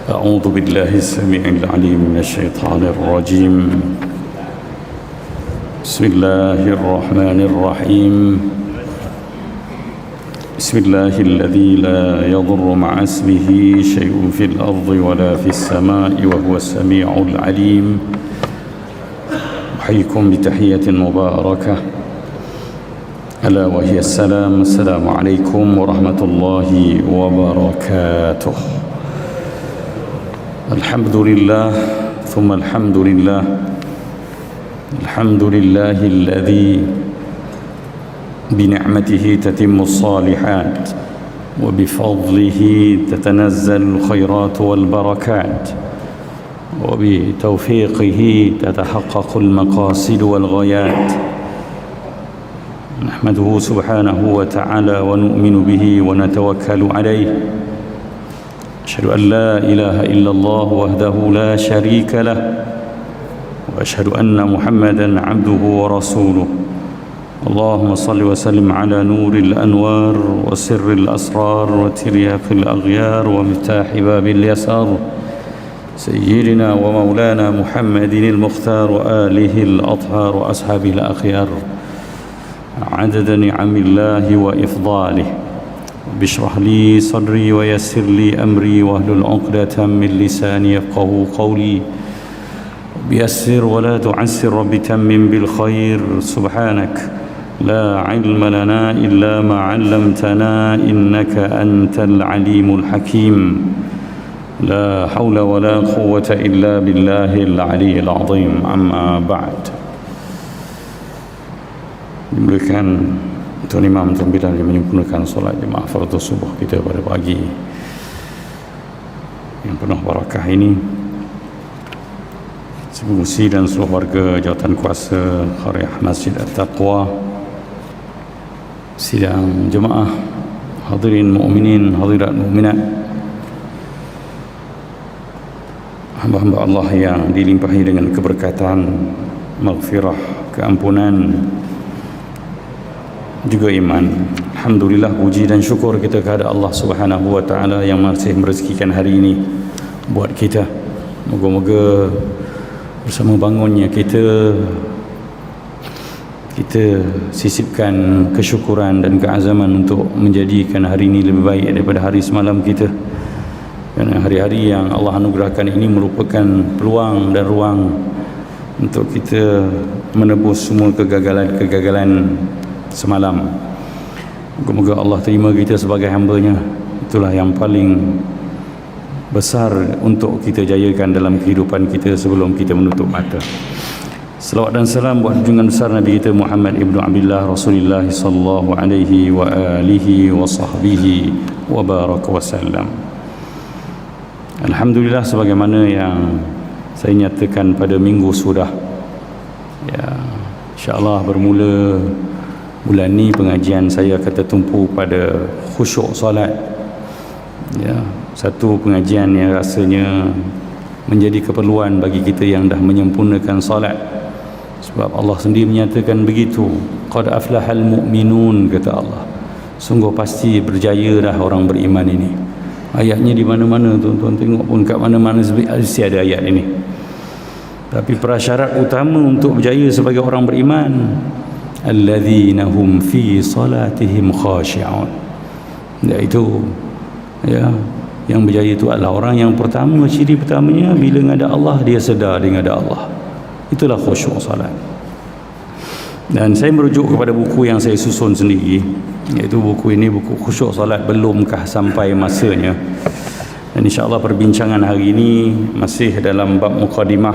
أعوذ بالله السميع العليم من الشيطان الرجيم. بسم الله الرحمن الرحيم. بسم الله الذي لا يضر مع اسمه شيء في الأرض ولا في السماء وهو السميع العليم. أحييكم بتحية مباركة ألا وهي السلام. السلام عليكم ورحمة الله وبركاته. الحمد لله ثم الحمد لله. الحمد لله الذي بنعمته تتم الصالحات وبفضله تتنزل الخيرات والبركات وبتوفيقه تتحقق المقاصد والغايات. نحمده سبحانه وتعالى ونؤمن به ونتوكل عليه. أشهد أن لا إله إلا الله وحده لا شريك له، وأشهد أن محمدا عبده ورسوله. اللهم صل وسلم على نور الأنوار وسر الأسرار وترياق الأغيار ومفتاح باب اليسار سيدنا ومولانا محمد المختار وآله الأطهار وأصحابه الأخيار عدد نعم الله وإفضاله. بشرح لي صدري ويسر لي أمري واحلل عقدة من لساني يفقهوا قولي. بيسر ولا تعسر رب تمم بالخير. سبحانك لا علم لنا إلا ما علمتنا إنك أنت العليم الحكيم. لا حول ولا قوة إلا بالله العلي العظيم. أما بعد. Dimuliakan Tuan Imam Tuan Bilal yang menyempurnakan solat jemaah fardu subuh kita pada pagi yang penuh barakah ini. Semusi dan seluruh warga jawatan kuasa Khariah Masjid At-Taqwa, sidang jemaah, hadirin mu'minin, hadirat mu'minat, hamba-hamba Allah yang dilimpahi dengan keberkatan, maghfirah, keampunan, juga iman. Alhamdulillah, puji dan syukur kita kepada Allah Subhanahu wa taala yang masih merezekikan hari ini buat kita. Moga-moga bersama bangunnya kita sisipkan kesyukuran dan keazaman untuk menjadikan hari ini lebih baik daripada hari semalam kita. Kerana hari-hari yang Allah anugerahkan ini merupakan peluang dan ruang untuk kita menebus semua kegagalan-kegagalan semalam. Moga-moga Allah terima kita sebagai hamba-Nya. Itulah yang paling besar untuk kita jayakan dalam kehidupan kita sebelum kita menutup mata. Selawat dan salam buat junjungan besar Nabi kita Muhammad ibnu Abdullah Rasulullah sallallahu alaihi wa alihi wa sahbihi wa baraka wa sallam. Alhamdulillah, sebagaimana yang saya nyatakan pada minggu sudah, ya, insya-Allah bermula bulan ni pengajian saya akan tertumpu pada khusyuk solat. Ya, satu pengajian yang rasanya menjadi keperluan bagi kita yang dah menyempurnakan solat. Sebab Allah sendiri menyatakan begitu. Qad aflahal mu'minun, kata Allah. Sungguh pasti berjaya dah orang beriman ini. Ayatnya di mana-mana, tuan-tuan tengok pun kat mana-mana mesti ada ayat ini. Tapi prasyarat utama untuk berjaya sebagai orang beriman, alladzina hum fi salatihim khashi'un. Iaitu, ya, yang berjaya itu adalah orang yang pertama, ciri pertamanya bila ada Allah, dia sedar dengan ada Allah. Itulah khusyuk salat. Dan saya merujuk kepada buku yang saya susun sendiri, iaitu buku ini, buku Khusyuk Salat Belumkah Sampai Masanya. Dan insya-Allah perbincangan hari ini masih dalam bab mukadimah.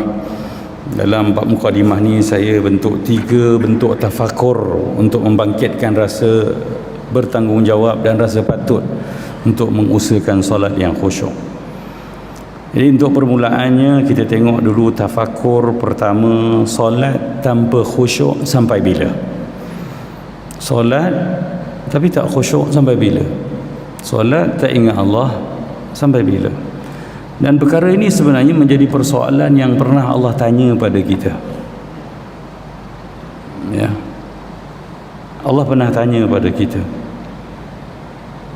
Dalam bab mukadimah ni saya bentuk 3 bentuk tafakur untuk membangkitkan rasa bertanggungjawab dan rasa patut untuk mengusahakan solat yang khusyuk. Jadi untuk permulaannya kita tengok dulu tafakur pertama, solat tanpa khusyuk sampai bila? Solat tapi tak khusyuk sampai bila? Solat tak ingat Allah sampai bila? Dan perkara ini sebenarnya menjadi persoalan yang pernah Allah tanya pada kita. Ya. Allah pernah tanya pada kita.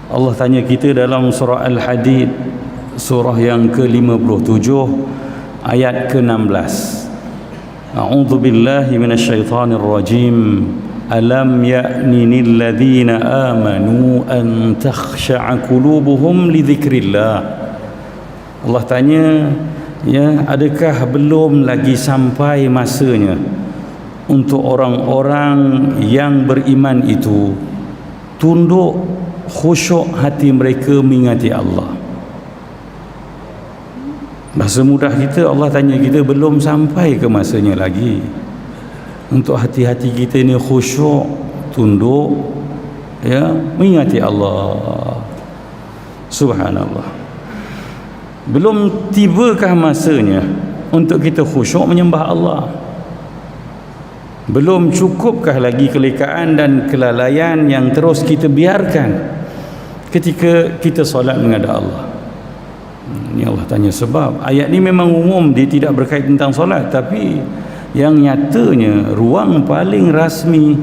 Allah tanya kita dalam surah Al-Hadid surah yang ke-57 ayat ke-16. A'udzu billahi minasyaitonir rajim. Alam ya'ni lil ladzina amanu an takhsha'a qulubuhum li dzikrillah. Allah tanya, ya, adakah belum lagi sampai masanya untuk orang-orang yang beriman itu tunduk, khusyuk hati mereka mengingati Allah. Bahasa mudah kita, Allah tanya kita, belum sampai ke masanya lagi untuk hati-hati kita ni khusyuk, tunduk, ya, mengingati Allah. Subhanallah. Belum tibakah masanya untuk kita khusyuk menyembah Allah? Belum cukupkah lagi kelekaan dan kelalaian yang terus kita biarkan ketika kita solat menghadap Allah? Ini Allah tanya. Sebab ayat ni memang umum, dia tidak berkait tentang solat, tapi yang nyatanya ruang paling rasmi,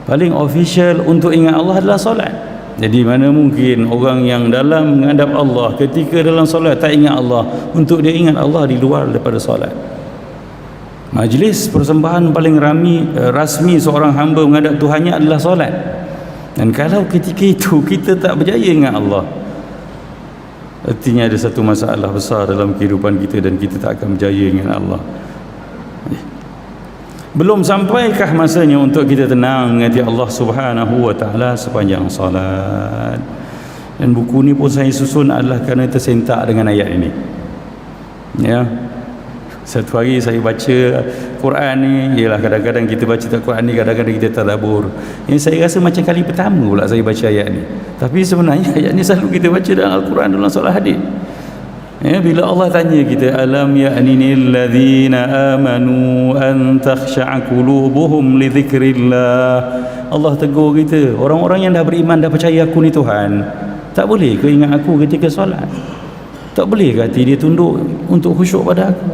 paling official untuk ingat Allah adalah solat. Jadi mana mungkin orang yang dalam menghadap Allah ketika dalam solat tak ingat Allah, untuk dia ingat Allah di luar daripada solat. Majlis persembahan paling rasmi seorang hamba menghadap Tuhannya adalah solat. Dan kalau ketika itu kita tak berjaya ingat Allah, artinya ada satu masalah besar dalam kehidupan kita dan kita tak akan berjaya ingat Allah. Belum sampaikah masanya untuk kita tenang mengingati Allah Subhanahu wa taala sepanjang solat? Dan buku ni pun saya susun adalah kerana tersentak dengan ayat ini. Ya. Satu hari saya baca Quran ni, ialah kadang-kadang kita baca Quran ni, kadang-kadang kita tadabbur. Yang saya rasa macam kali pertama pula saya baca ayat ni. Tapi sebenarnya ayat ni selalu kita baca dalam Al-Quran, dalam solat hadis. Ya, bila Allah tanya kita, alam ya'ninil ladzina amanu an takhsha'a qulubuhum li dzikrillah. Allah tegur kita, orang-orang yang dah beriman, dah percaya aku ni Tuhan, tak boleh ke ingat aku ketika solat? Tak boleh ke hati dia tunduk untuk khusyuk pada aku?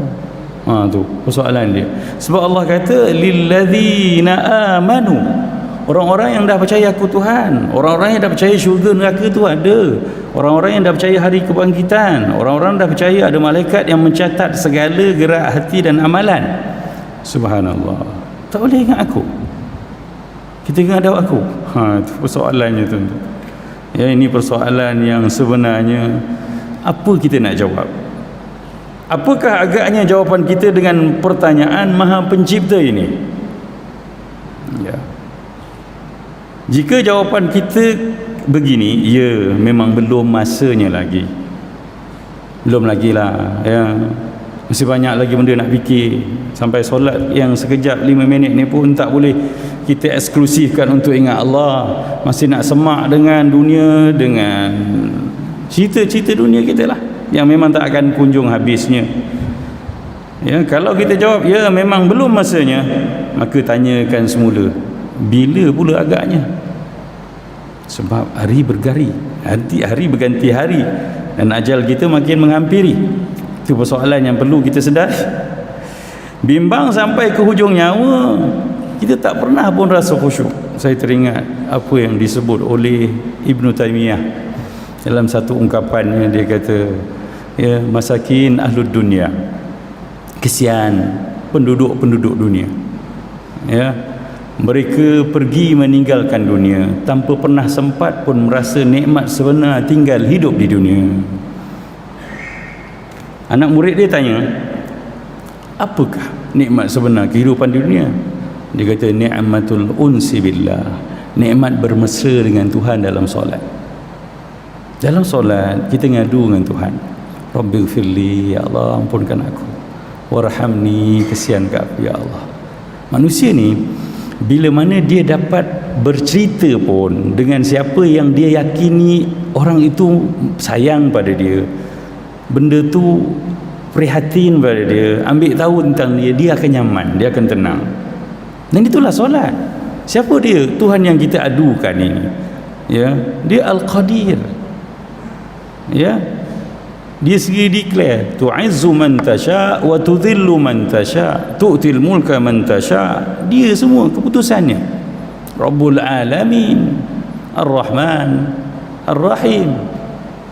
Tu persoalan dia. Sebab Allah kata lil ladzina amanu, orang-orang yang dah percaya aku Tuhan, orang-orang yang dah percaya syurga neraka tu ada, orang-orang yang dah percaya hari kebangkitan, orang-orang dah percaya ada malaikat yang mencatat segala gerak hati dan amalan. Subhanallah. Tak boleh ingat aku, kita ingat ada aku. Itu persoalannya tu. Ya, ini persoalan yang sebenarnya apa kita nak jawab? Apakah agaknya jawapan kita dengan pertanyaan Maha Pencipta ini? Ya. Jika jawapan kita begini, ya, memang belum masanya lagi. Belum lagi lah, ya. Masih banyak lagi benda nak fikir. Sampai solat yang sekejap 5 minit ni pun tak boleh kita eksklusifkan untuk ingat Allah. Masih nak semak dengan dunia, dengan cerita-cerita dunia kita lah, yang memang tak akan kunjung habisnya. Ya, kalau kita jawab ya memang belum masanya, maka tanyakan semula, bila pula agaknya? Sebab hari bergari, hari berganti hari, dan ajal kita makin menghampiri. Itu persoalan yang perlu kita sedari. Bimbang sampai ke hujung nyawa, kita tak pernah pun rasa khusyuk. Saya teringat apa yang disebut oleh Ibn Taymiyah dalam satu ungkapannya. Dia kata, ya, masakin ahlud dunia, kesian penduduk-penduduk dunia, ya, mereka pergi meninggalkan dunia tanpa pernah sempat pun merasa nikmat sebenar tinggal hidup di dunia. Anak murid dia tanya, apakah nikmat sebenar kehidupan di dunia? Dia kata, ni'matul unsi billah, nikmat bermesra dengan Tuhan dalam solat. Dalam solat kita ngadu dengan Tuhan, Rabbighfirli, ya Allah ampunkan aku, warhamni, kesian ke aku ya Allah. Manusia ni bila mana dia dapat bercerita pun dengan siapa yang dia yakini orang itu sayang pada dia, benda tu prihatin pada dia, ambil tahu tentang dia, dia akan nyaman, dia akan tenang. Dan itulah solat. Siapa dia? Tuhan yang kita adukan ini, ya, dia Al-Qadir, ya, dia sendiri declare, tu'izzu man tasha wa tudhillu man tasha, tu'til mulka man tasha. Dia semua keputusannya. Rabbul alamin, Ar-Rahman, Ar-Rahim.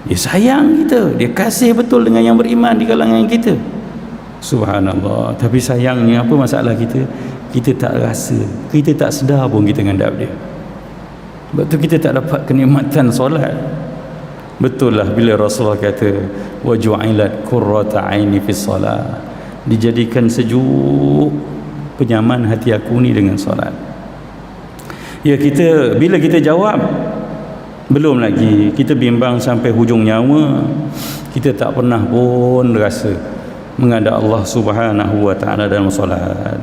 Dia sayang kita, dia kasih betul dengan yang beriman di kalangan kita. Subhanallah. Tapi sayangnya apa masalah kita? Kita tak rasa, kita tak sedar pun kita ngadap dia. Sebab tu kita tak dapat kenikmatan solat. Betul lah bila Rasulullah kata wa ju'ilat qurrata aini fi solat, dijadikan sejuk penyaman hati aku ni dengan solat. Ya, kita bila kita jawab belum lagi, kita bimbang sampai hujung nyawa, kita tak pernah pun rasa menghadap Allah Subhanahu wa taala dalam solat.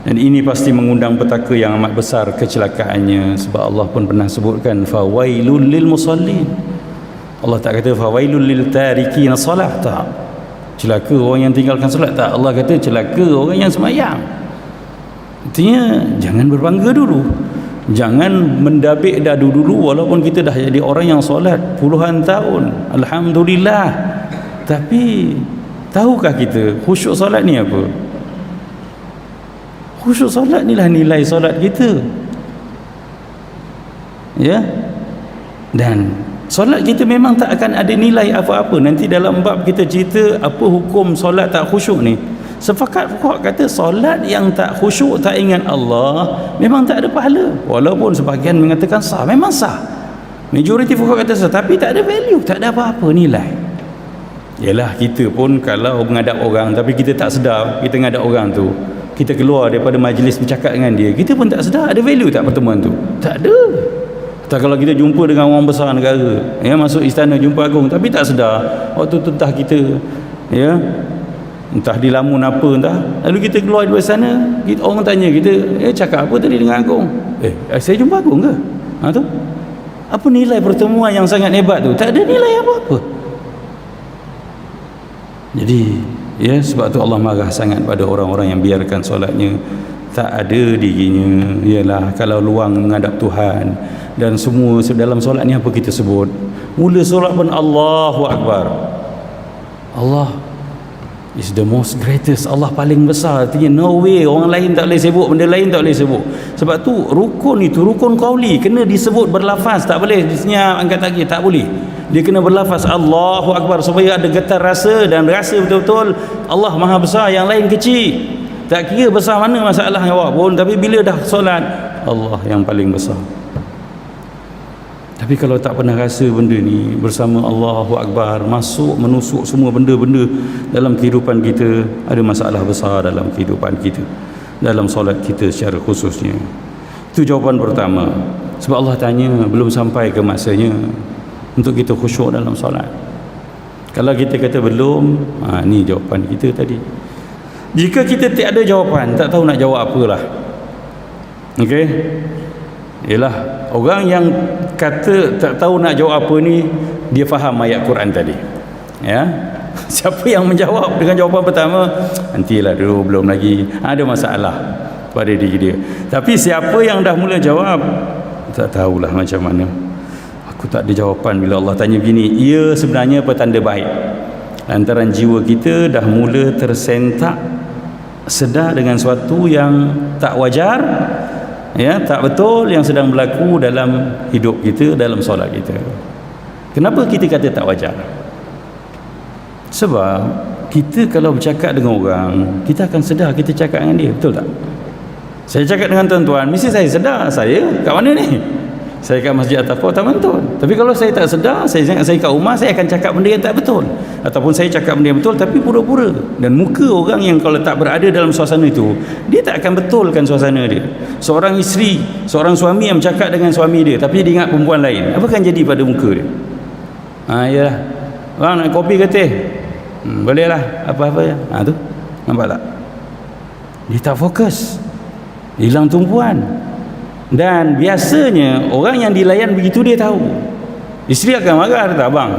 Dan ini pasti mengundang petaka yang amat besar kecelakaannya, sebab Allah pun pernah sebutkan fawailul lil musallin. Allah tak kata fawailul lil tarikin solat, tak. Celaka orang yang tinggalkan solat, tak. Allah kata celaka orang yang sembahyang. Artinya jangan berbangga dulu, jangan mendabik dadu dulu walaupun kita dah jadi orang yang solat puluhan tahun, alhamdulillah. Tapi tahukah kita khusyuk solat ni apa? Khusyuk solat ni lah nilai solat kita, ya. Dan solat kita memang tak akan ada nilai apa-apa. Nanti dalam bab kita cerita apa hukum solat tak khusyuk ni, sepakat fuqaha kata solat yang tak khusyuk, tak ingat Allah, memang tak ada pahala. Walaupun sebahagian mengatakan sah, memang sah. Majoriti fuqaha kata sah, tapi tak ada value, tak ada apa-apa nilai. Yalah, kita pun kalau menghadap orang tapi kita tak sedar kita menghadap orang tu, kita keluar daripada majlis bercakap dengan dia, kita pun tak sedar ada value tak pertemuan tu? Tak ada. Tak, kalau kita jumpa dengan orang besar negara, ya, masuk istana jumpa agung tapi tak sedar waktu tu entah kita, ya, entah di lamun apa entah, lalu kita keluar dari sana, orang tanya kita, cakap apa tadi dengan agung? Saya jumpa agung ke? Tu apa nilai pertemuan yang sangat hebat tu? Tak ada nilai apa-apa. Jadi, ya, sebab tu Allah marah sangat pada orang-orang yang biarkan solatnya tak ada dirinya. Ialah kalau luang menghadap Tuhan dan semua dalam solat ni apa kita sebut? Mula solat pun Allahu Akbar. Allah is the most greatest, Allah paling besar. Artinya no way orang lain tak boleh sebut, benda lain tak boleh sebut. Sebab tu rukun itu rukun qauli, kena disebut berlafaz, tak boleh senyap angkat kaki, tak boleh. Dia kena berlafaz Allahu Akbar supaya ada getar rasa dan rasa betul-betul Allah Maha Besar, yang lain kecil. Tak kira besar mana masalah awak pun, tapi bila dah solat Allah yang paling besar. Tapi kalau tak pernah rasa benda ni bersama Allahu Akbar, masuk menusuk semua benda-benda dalam kehidupan kita, ada masalah besar dalam kehidupan kita, dalam solat kita secara khususnya. Itu jawapan pertama. Sebab Allah tanya belum sampai ke masanya untuk kita khusyuk dalam solat. Kalau kita kata belum, ni jawapan kita tadi. Jika kita tiada jawapan, tak tahu nak jawab apalah, okey, ialah orang yang kata tak tahu nak jawab apa ni, dia faham ayat Quran tadi, ya. Siapa yang menjawab dengan jawapan pertama, nantilah dulu, belum lagi, ada masalah pada diri dia. Tapi siapa yang dah mula jawab, tak tahulah macam mana, aku tak ada jawapan bila Allah tanya begini. Ia sebenarnya petanda baik lantaran jiwa kita dah mula tersentak, sedar dengan sesuatu yang tak wajar, ya, tak betul yang sedang berlaku dalam hidup kita, dalam solat kita. Kenapa kita kata tak wajar? Sebab kita kalau bercakap dengan orang, kita akan sedar kita cakap dengan dia, betul tak? Saya cakap dengan tuan-tuan, mesti saya sedar saya kat mana ni? Saya kat masjid ataupun taman tuan. Tapi kalau saya tak sedar, saya kat rumah, saya akan cakap benda yang tak betul, ataupun saya cakap benda yang betul tapi pura-pura. Dan muka orang yang kalau tak berada dalam suasana itu, dia tak akan betulkan suasana dia. Seorang isteri, seorang suami yang bercakap dengan suami dia tapi dia ingat perempuan lain, apa akan jadi pada muka dia? Yalah, bang nak kopi ke teh? Boleh lah, apa-apa je. Tu nampak tak? Dia tak fokus, hilang tumpuan. Dan biasanya orang yang dilayan begitu dia tahu. Isteri akan marah, kata, abang,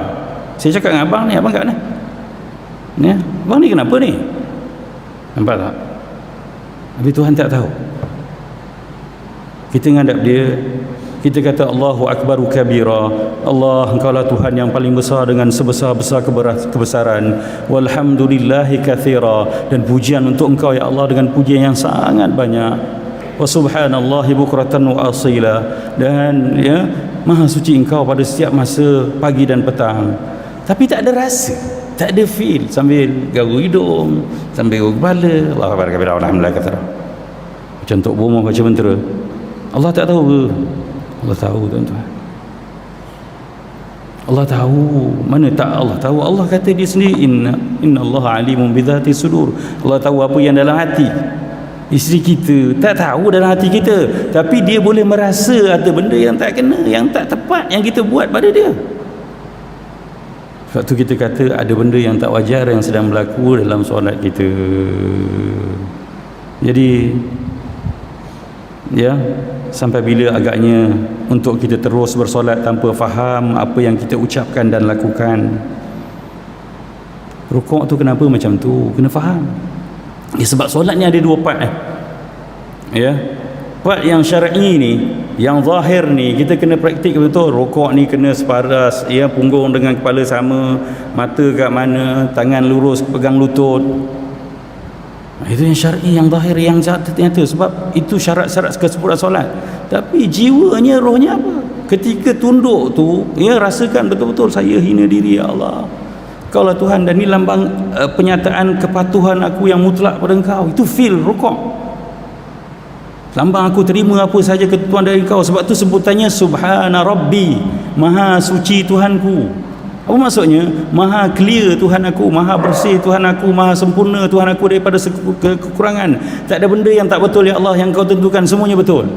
saya cakap dengan abang ni, abang kat mana? Ya, abang ni kenapa ni? Nampak tak? Tapi Tuhan tak tahu. Kita ngadap dia, kita kata Allahu Akbaru kabira, Allah, engkaulah Tuhan yang paling besar dengan sebesar-besar kebesaran, walhamdulillahi kathira, dan pujian untuk engkau ya Allah dengan pujian yang sangat banyak, wa subhanallahi bukratan wa asila, dan ya, maha suci engkau pada setiap masa pagi dan petang. tapi tak ada rasa, tak ada feel, sambil garu hidung, sambil garu kepala, Allahu akbar kabira alhamdulillah kata. Macam tok bomoh baca mentera. Allah tak tahu ke? Allah tahu tuan-tuan. Allah tahu. Mana tak Allah tahu? Allah kata dia sendiri, inna Allah alimun bidzati sudur. Allah tahu apa yang dalam hati. Isteri kita tak tahu dalam hati kita, tapi dia boleh merasa ada benda yang tak kena, yang tak tepat yang kita buat pada dia. Sebab tu kita kata ada benda yang tak wajar yang sedang berlaku dalam solat kita. Jadi ya, sampai bila agaknya untuk kita terus bersolat tanpa faham apa yang kita ucapkan dan lakukan? Rukuk tu kenapa macam tu? Kena faham. Ya, sebab solat ni ada dua part ya. Part yang syar'i ni, yang zahir ni, kita kena praktik betul. Rukuk ni kena separas, ya, punggung dengan kepala sama, mata kat mana, tangan lurus pegang lutut. Itu yang syar'i, yang zahir, yang nyata. Sebab itu syarat-syarat kesempurnaan solat. Tapi jiwanya, rohnya apa? Ketika tunduk tu, ya, rasakan betul-betul saya hina diri, ya Allah, Kaulah Tuhan, dan ini lambang penyataan kepatuhan aku yang mutlak pada Engkau. Itu feel rukuk. Lambang aku terima apa sahaja ketentuan dari Engkau. Sebab tu sebutannya Subhana Rabbi, Maha suci Tuhanku. Apa maksudnya? Maha clear Tuhan aku, Maha bersih Tuhan aku, Maha sempurna Tuhan aku daripada kekurangan. Tak ada benda yang tak betul, ya Allah, yang Kau tentukan semuanya betul.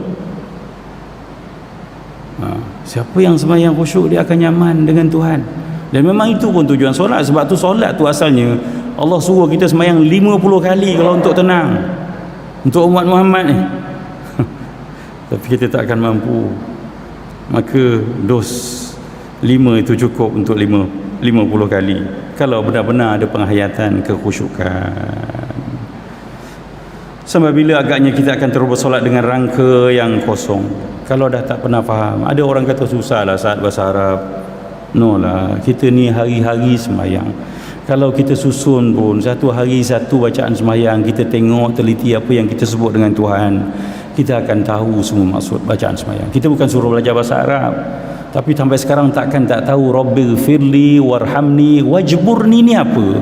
Siapa yang sembahyang khusyuk, dia akan nyaman dengan Tuhan. Dan memang itu pun tujuan solat. Sebab tu solat tu asalnya Allah suruh kita sembahyang 50 kali kalau untuk tenang, untuk umat Muhammad ni. Tapi kita tak akan mampu. Maka dos 5 itu cukup untuk 50 kali kalau benar-benar ada penghayatan kekhusyukan. Sampai bila agaknya kita akan terus bersolat dengan rangka yang kosong? Kalau dah tak pernah faham. Ada orang kata susah lah saat bahasa Arab. No lah, kita ni hari-hari sembahyang. Kalau kita susun pun satu hari satu bacaan sembahyang, kita tengok teliti apa yang kita sebut dengan Tuhan, kita akan tahu semua maksud bacaan sembahyang. Kita bukan suruh belajar bahasa Arab, tapi sampai sekarang takkan tak tahu Rabbighfirli warhamni wajburni ni apa.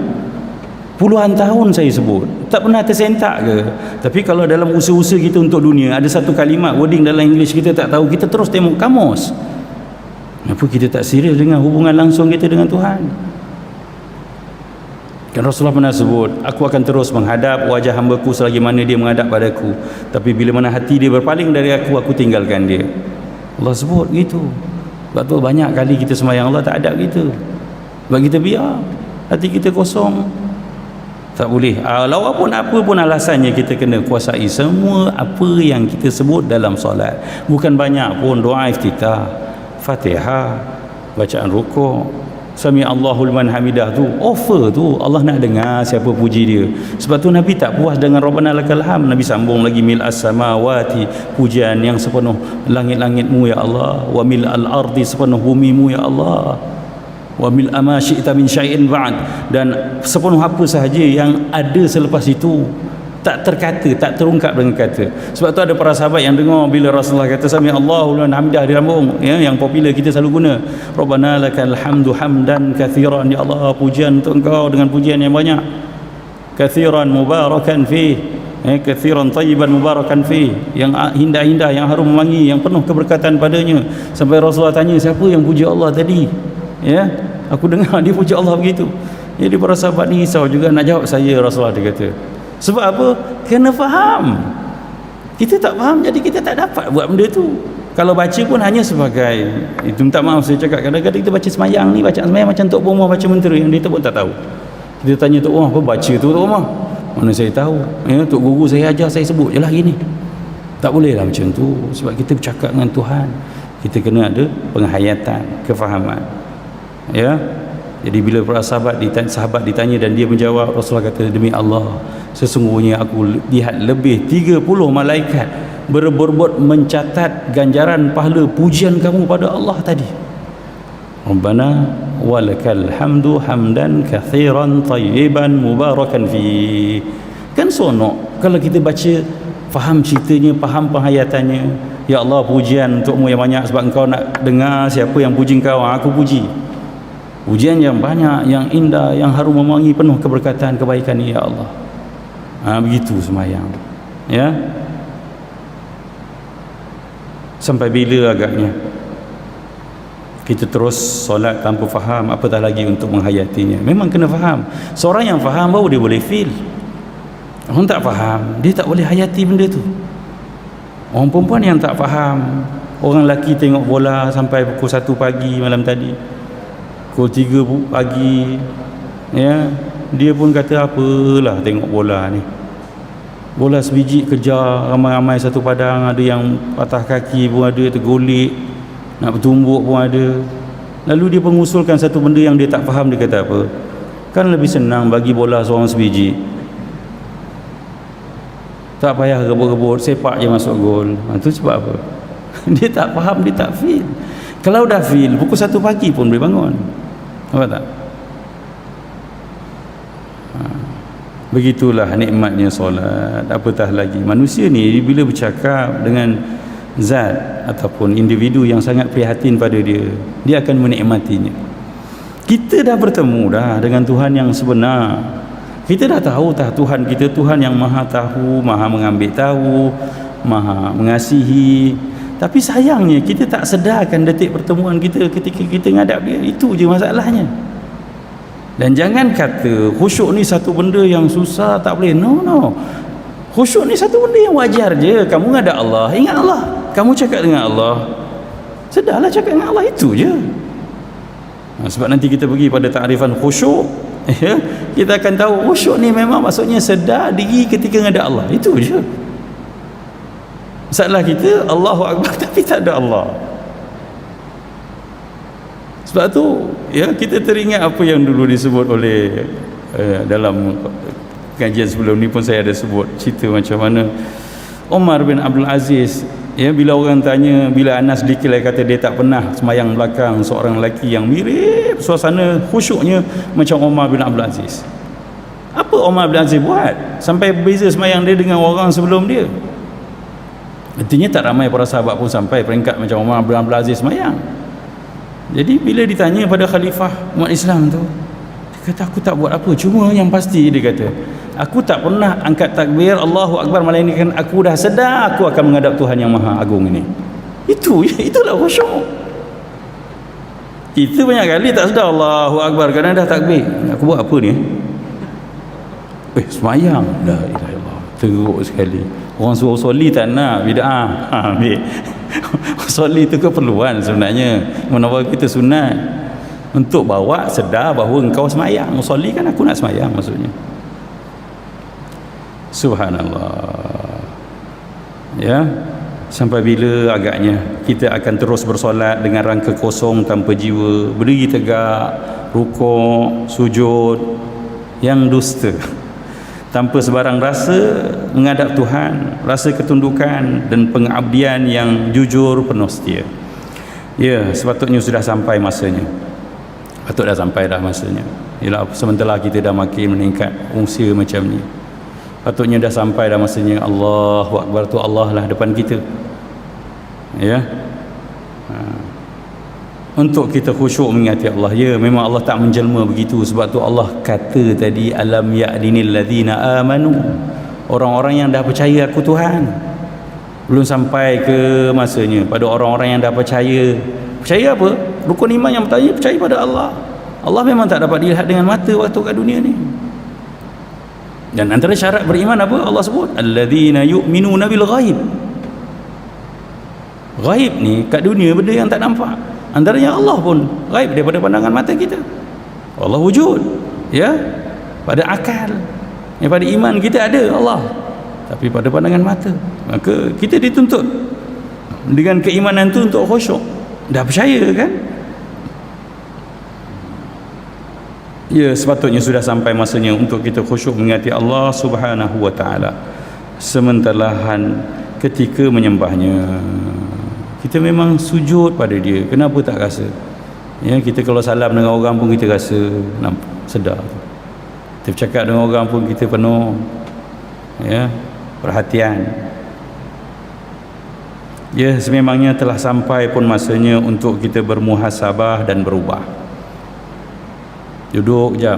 Puluhan tahun saya sebut, tak pernah tersentak ke? Tapi kalau dalam usaha-usaha kita untuk dunia, ada satu kalimat wording dalam English kita tak tahu, kita terus tengok kamus. Kenapa kita tak serius dengan hubungan langsung kita dengan Tuhan? Kan Rasulullah pernah sebut, aku akan terus menghadap wajah hamba-Ku selagi mana dia menghadap padaku, tapi bila mana hati dia berpaling dari aku tinggalkan dia. Allah sebut gitu. Sebab tu banyak kali kita sembahyang Allah tak adab kita. Sebab kita biar hati kita kosong. Tak boleh. Walaupun apa pun alasannya, kita kena kuasai semua apa yang kita sebut dalam solat. Bukan banyak pun, doa iftitah, Fatihah, bacaan rukuk, Sami Allahu liman hamidah tu, offer tu Allah nak dengar siapa puji dia. Sebab tu Nabi tak puas dengan Rabbana lakal hamd, Nabi sambung lagi mil'as samawati, pujian yang sepenuh langit-langitmu ya Allah, wa mil'al ardi, sepenuh bumimu ya Allah, wa mil'a ma syi'ta min syai'in ba'd, dan sepenuh apa sahaja yang ada selepas itu. Tak terkata, tak terungkap dengan kata. Sebab tu ada para sahabat yang dengar bila Rasulullah kata Sami Allahu liman hamidah di rambung, ya, yang popular kita selalu guna, Rabbana lakal hamdu hamdan kathiran, ya Allah, pujian untuk Engkau dengan pujian yang banyak, kathiran mubarakan fi, kathiran tayyiban mubarakan fi, yang indah-indah, yang harum memangi, yang penuh keberkatan padanya. Sampai Rasulullah tanya, siapa yang puji Allah tadi? Ya, aku dengar dia puji Allah begitu. Jadi para sahabat ni risau juga nak jawab saya. Rasulullah dia kata, sebab apa? Kena faham. Kita tak faham, jadi kita tak dapat buat benda tu. Kalau baca pun hanya sebagai, itu minta maaf saya cakap, kadang-kadang kita baca semayang ni, bacaan semayang macam Tok Bomah baca mentera, yang dia pun tak tahu. Kita tanya Tok Bomah, apa baca tu Tok Bomah? Mana saya tahu? Ya, Tok Guru saya ajar, saya sebut je lah gini. Tak boleh lah macam tu. Sebab kita bercakap dengan Tuhan, kita kena ada penghayatan, kefahaman. Ya. Jadi bila para sahabat ditanya dan dia menjawab, Rasulullah kata, demi Allah, sesungguhnya aku lihat lebih 30 malaikat berebut mencatat ganjaran pahala pujian kamu pada Allah tadi. Rabbana walakal hamdu hamdan kathiran tayyiban mubarakan fi. Kan sonok kalau kita baca, faham ceritanya, faham penghayatannya. Ya Allah, pujian untukmu yang banyak sebab Engkau nak dengar siapa yang puji Engkau, aku puji. ujian yang banyak, yang indah, yang harum memangi, penuh keberkatan, kebaikan, ya Allah. Begitu semayang, ya. Sampai bila agaknya kita terus solat tanpa faham, apatah lagi untuk menghayatinya. Memang kena faham. Seorang yang faham baru dia boleh feel. Orang tak faham, dia tak boleh hayati benda tu. Orang perempuan yang tak faham, orang lelaki tengok bola sampai pukul 1 pagi malam tadi, pukul 3 pagi, ya, dia pun kata apalah tengok bola ni. Bola sebiji kejar, ramai-ramai satu padang, ada yang patah kaki pun ada, tergolek, nak bertumbuk pun ada. Lalu dia mengusulkan satu benda yang dia tak faham. Dia kata apa? Kan lebih senang bagi bola seorang sebiji, tak payah rebut-rebut, sepak je masuk gol. Itu sebab apa? Dia tak faham, dia tak feel. Kalau dah feel, pukul 1 pagi pun boleh bangun. Nampak tak? Begitulah nikmatnya solat. Apatah lagi manusia ni bila bercakap dengan zat ataupun individu yang sangat prihatin pada dia, dia akan menikmatinya. Kita dah bertemu dah dengan Tuhan yang sebenar. Kita dah tahu Tuhan kita Tuhan yang maha tahu, maha mengambil tahu, maha mengasihi. Tapi sayangnya kita tak sedarkan detik pertemuan kita ketika kita ngadap dia. Itu je masalahnya. Dan jangan kata khusyuk ni satu benda yang susah, tak boleh. No. Khusyuk ni satu benda yang wajar je. Kamu ngadap Allah, ingat Allah. Kamu cakap dengan Allah, sedarlah cakap dengan Allah, itu je. Sebab nanti kita pergi pada takrifan khusyuk, ya, kita akan tahu khusyuk ni memang maksudnya sedar diri ketika ngadap Allah. Itu je. Masalah kita Allahu Akbar tapi tak ada Allah. Sebab tu, ya, kita teringat apa yang dulu disebut oleh dalam kajian sebelum ni pun saya ada sebut cerita macam mana Umar bin Abdul Aziz, ya, bila orang tanya, bila Anas dikilai kata dia tak pernah semayang belakang seorang lelaki yang mirip suasana khusyuknya macam Umar bin Abdul Aziz. Apa Umar bin Aziz buat sampai berbeza semayang dia dengan orang sebelum dia? Artinya tak ramai para sahabat pun sampai peringkat macam Umar bin Abdul Aziz semayang. Jadi bila ditanya pada khalifah umat Islam tu, dia kata aku tak buat apa, cuma yang pasti dia kata aku tak pernah angkat takbir Allahu Akbar melainkan aku dah sedar aku akan menghadap Tuhan yang maha agung ini. Itulah khusyuk. Kita banyak kali tak sedar Allahu Akbar kerana dah takbir. Aku buat apa ni? Semayang. La ilaha illallah. Teruk sekali. Orang suruh soli tak nak, bid'ah. Ambil. Soli itu keperluan sebenarnya. Menawar kita sunat untuk bawa sedar bahawa engkau semayang. Soli kan aku nak semayang maksudnya. Subhanallah. Ya. Sampai bila agaknya kita akan terus bersolat dengan rangka kosong tanpa jiwa, berdiri tegak, rukuk, sujud yang dusta, tanpa sebarang rasa menghadap Tuhan, rasa ketundukan dan pengabdian yang jujur penuh setia. Ya, sepatutnya sudah sampai masanya. Patut dah sampai dah masanya. Ialah sementara kita dah makin meningkat usia macam ni, patutnya dah sampai dah masanya Allahu Akbar tu Allah lah depan kita. Ya. Untuk kita khusyuk mengingati Allah. Ya, memang Allah tak menjelma begitu. Sebab tu Allah kata tadi, alam ya'dinil ladzina amanu, orang-orang yang dah percaya aku Tuhan. Belum sampai ke masanya pada orang-orang yang dah percaya. Percaya apa? Rukun iman yang pertama, percaya pada Allah. Allah memang tak dapat dilihat dengan mata waktu kat dunia ni. Dan antara syarat beriman apa? Allah sebut alladzina yu'minuna bil ghaib. Ghaib ni kat dunia benda yang tak nampak. Antaranya Allah pun ghaib daripada pandangan mata kita. Allah wujud, ya, pada akal, pada iman kita ada Allah, tapi pada pandangan mata. Maka kita dituntut dengan keimanan tu untuk khusyuk. Dah percaya kan? Ya, sepatutnya sudah sampai masanya untuk kita khusyuk mengingati Allah Subhanahu wa taala. Sementara ketika menyembahnya, kita memang sujud pada dia. Kenapa tak rasa? Ya, kita kalau salam dengan orang pun kita rasa sedar. Kita bercakap dengan orang pun kita penuh, ya, perhatian. Ya, sememangnya telah sampai pun masanya untuk kita bermuhasabah dan berubah. Duduk jap,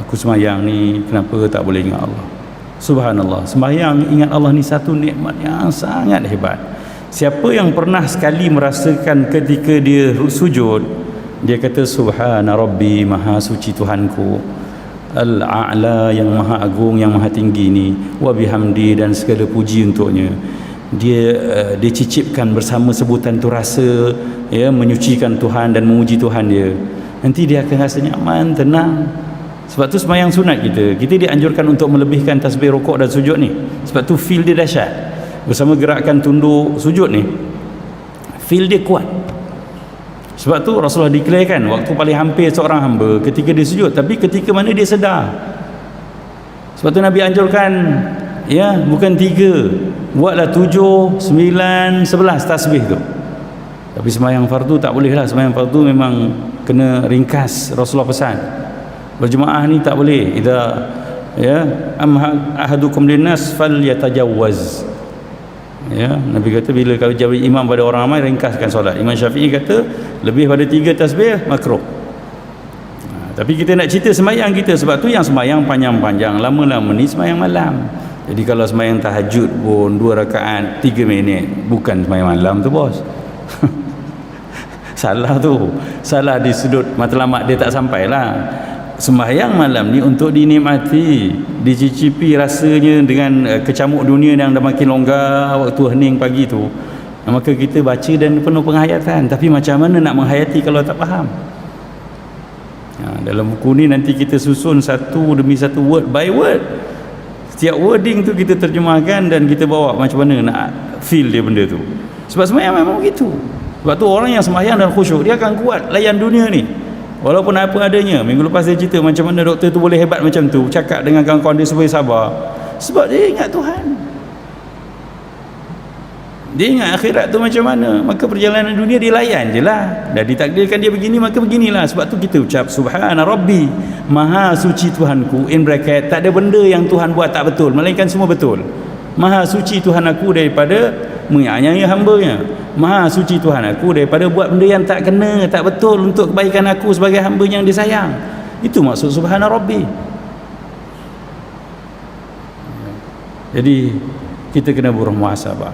aku sembahyang ni kenapa tak boleh ingat Allah? Subhanallah, sembahyang ingat Allah ni satu nikmat yang sangat hebat. Siapa yang pernah sekali merasakan ketika dia sujud, dia kata subhana rabbi, maha suci Tuhanku, al-a'la, yang maha agung, yang maha tinggi ni, wa bihamdi, dan segala puji untuknya. Dia cicipkan bersama sebutan tu rasa, ya, menyucikan Tuhan dan memuji Tuhan dia. Nanti dia akan rasa nyaman, tenang. Sebab tu sembahyang sunat kita dianjurkan untuk melebihkan tasbih rukuk dan sujud ni. Sebab tu feel dia dahsyat. Bersama gerakan tunduk sujud ni, feel dia kuat. Sebab tu Rasulullah declarekan waktu paling hampir seorang hamba ketika dia sujud, tapi ketika mana dia sedar. Sebab tu Nabi anjurkan, ya, bukan 3, buatlah 7, 9, 11 tasbih tu. Tapi sembahyang fardu tak boleh lah. Sembahyang fardu memang kena ringkas. Rasulullah pesan berjemaah ni tak boleh. Idza, ya, ahadukum linnas falyatajawwaz. Ya, Nabi kata bila kau jadi imam pada orang ramai, ringkaskan solat. Imam Syafi'i kata lebih pada 3 tasbih makruh. Tapi kita nak cerita sembahyang kita, sebab tu yang sembahyang panjang-panjang, lama-lama ni sembahyang malam. Jadi kalau sembahyang tahajud pun 2 rakaat 3 minit, bukan sembahyang malam tu bos. Salah tu, salah di sudut matlamat dia tak sampai lah. Sembahyang malam ni untuk dinikmati, dicicipi rasanya dengan kecamuk dunia yang dah makin longgar waktu hening pagi tu. Maka kita baca dan penuh penghayatan. Tapi macam mana nak menghayati kalau tak faham? Dalam buku ni nanti kita susun satu demi satu, word by word. Setiap wording tu kita terjemahkan dan kita bawa macam mana nak feel dia benda tu. Sebab sembahyang memang begitu. Sebab tu orang yang sembahyang dan khusyuk, dia akan kuat layan dunia ni. Walaupun apa adanya. Minggu lepas dia cerita macam mana doktor tu boleh hebat macam tu, cakap dengan kawan-kawan dia supaya sabar. Sebab dia ingat Tuhan, dia ingat akhirat tu macam mana. Maka perjalanan dunia dia layan je lah. Dah ditakdirkan dia begini, maka beginilah. Sebab tu kita ucap subhana rabbi, maha suci Tuhanku, in bracket, tak ada benda yang Tuhan buat tak betul, melainkan semua betul. Maha suci Tuhan aku daripada menganiaya hamba-Nya. Maha suci Tuhan aku daripada buat benda yang tak kena, tak betul untuk kebaikan aku sebagai hamba yang disayang. Itu maksud subhana rabbi. Jadi kita kena bermuhasabah,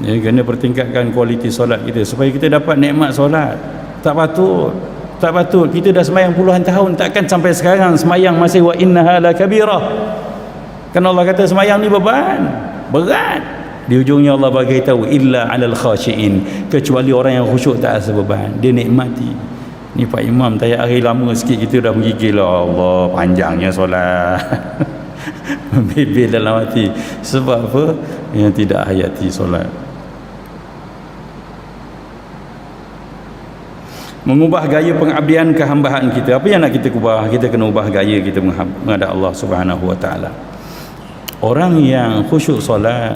ya, kena pertingkatkan kualiti solat kita supaya kita dapat nikmat solat. Tak patut kita dah sembahyang puluhan tahun, takkan sampai sekarang sembahyang masih wa innaha lakabirah. Kan Allah kata sembahyang ni beban, berat. Di ujungnya Allah bagi tahu illa 'alal khashiin, kecuali orang yang khusyuk tak rasa beban, dia nikmati. Ni Pak Imam tayar hari lama sikit kita dah menggigil lah, Allah panjangnya solat. Membebel dalam hati. Sebab apa? Yang tidak hayati solat. Mengubah gaya pengabdian kehambaan kita. Apa yang nak kita ubah? Kita kena ubah gaya kita menghadap Allah Subhanahu Wa Taala. Orang yang khusyuk solat,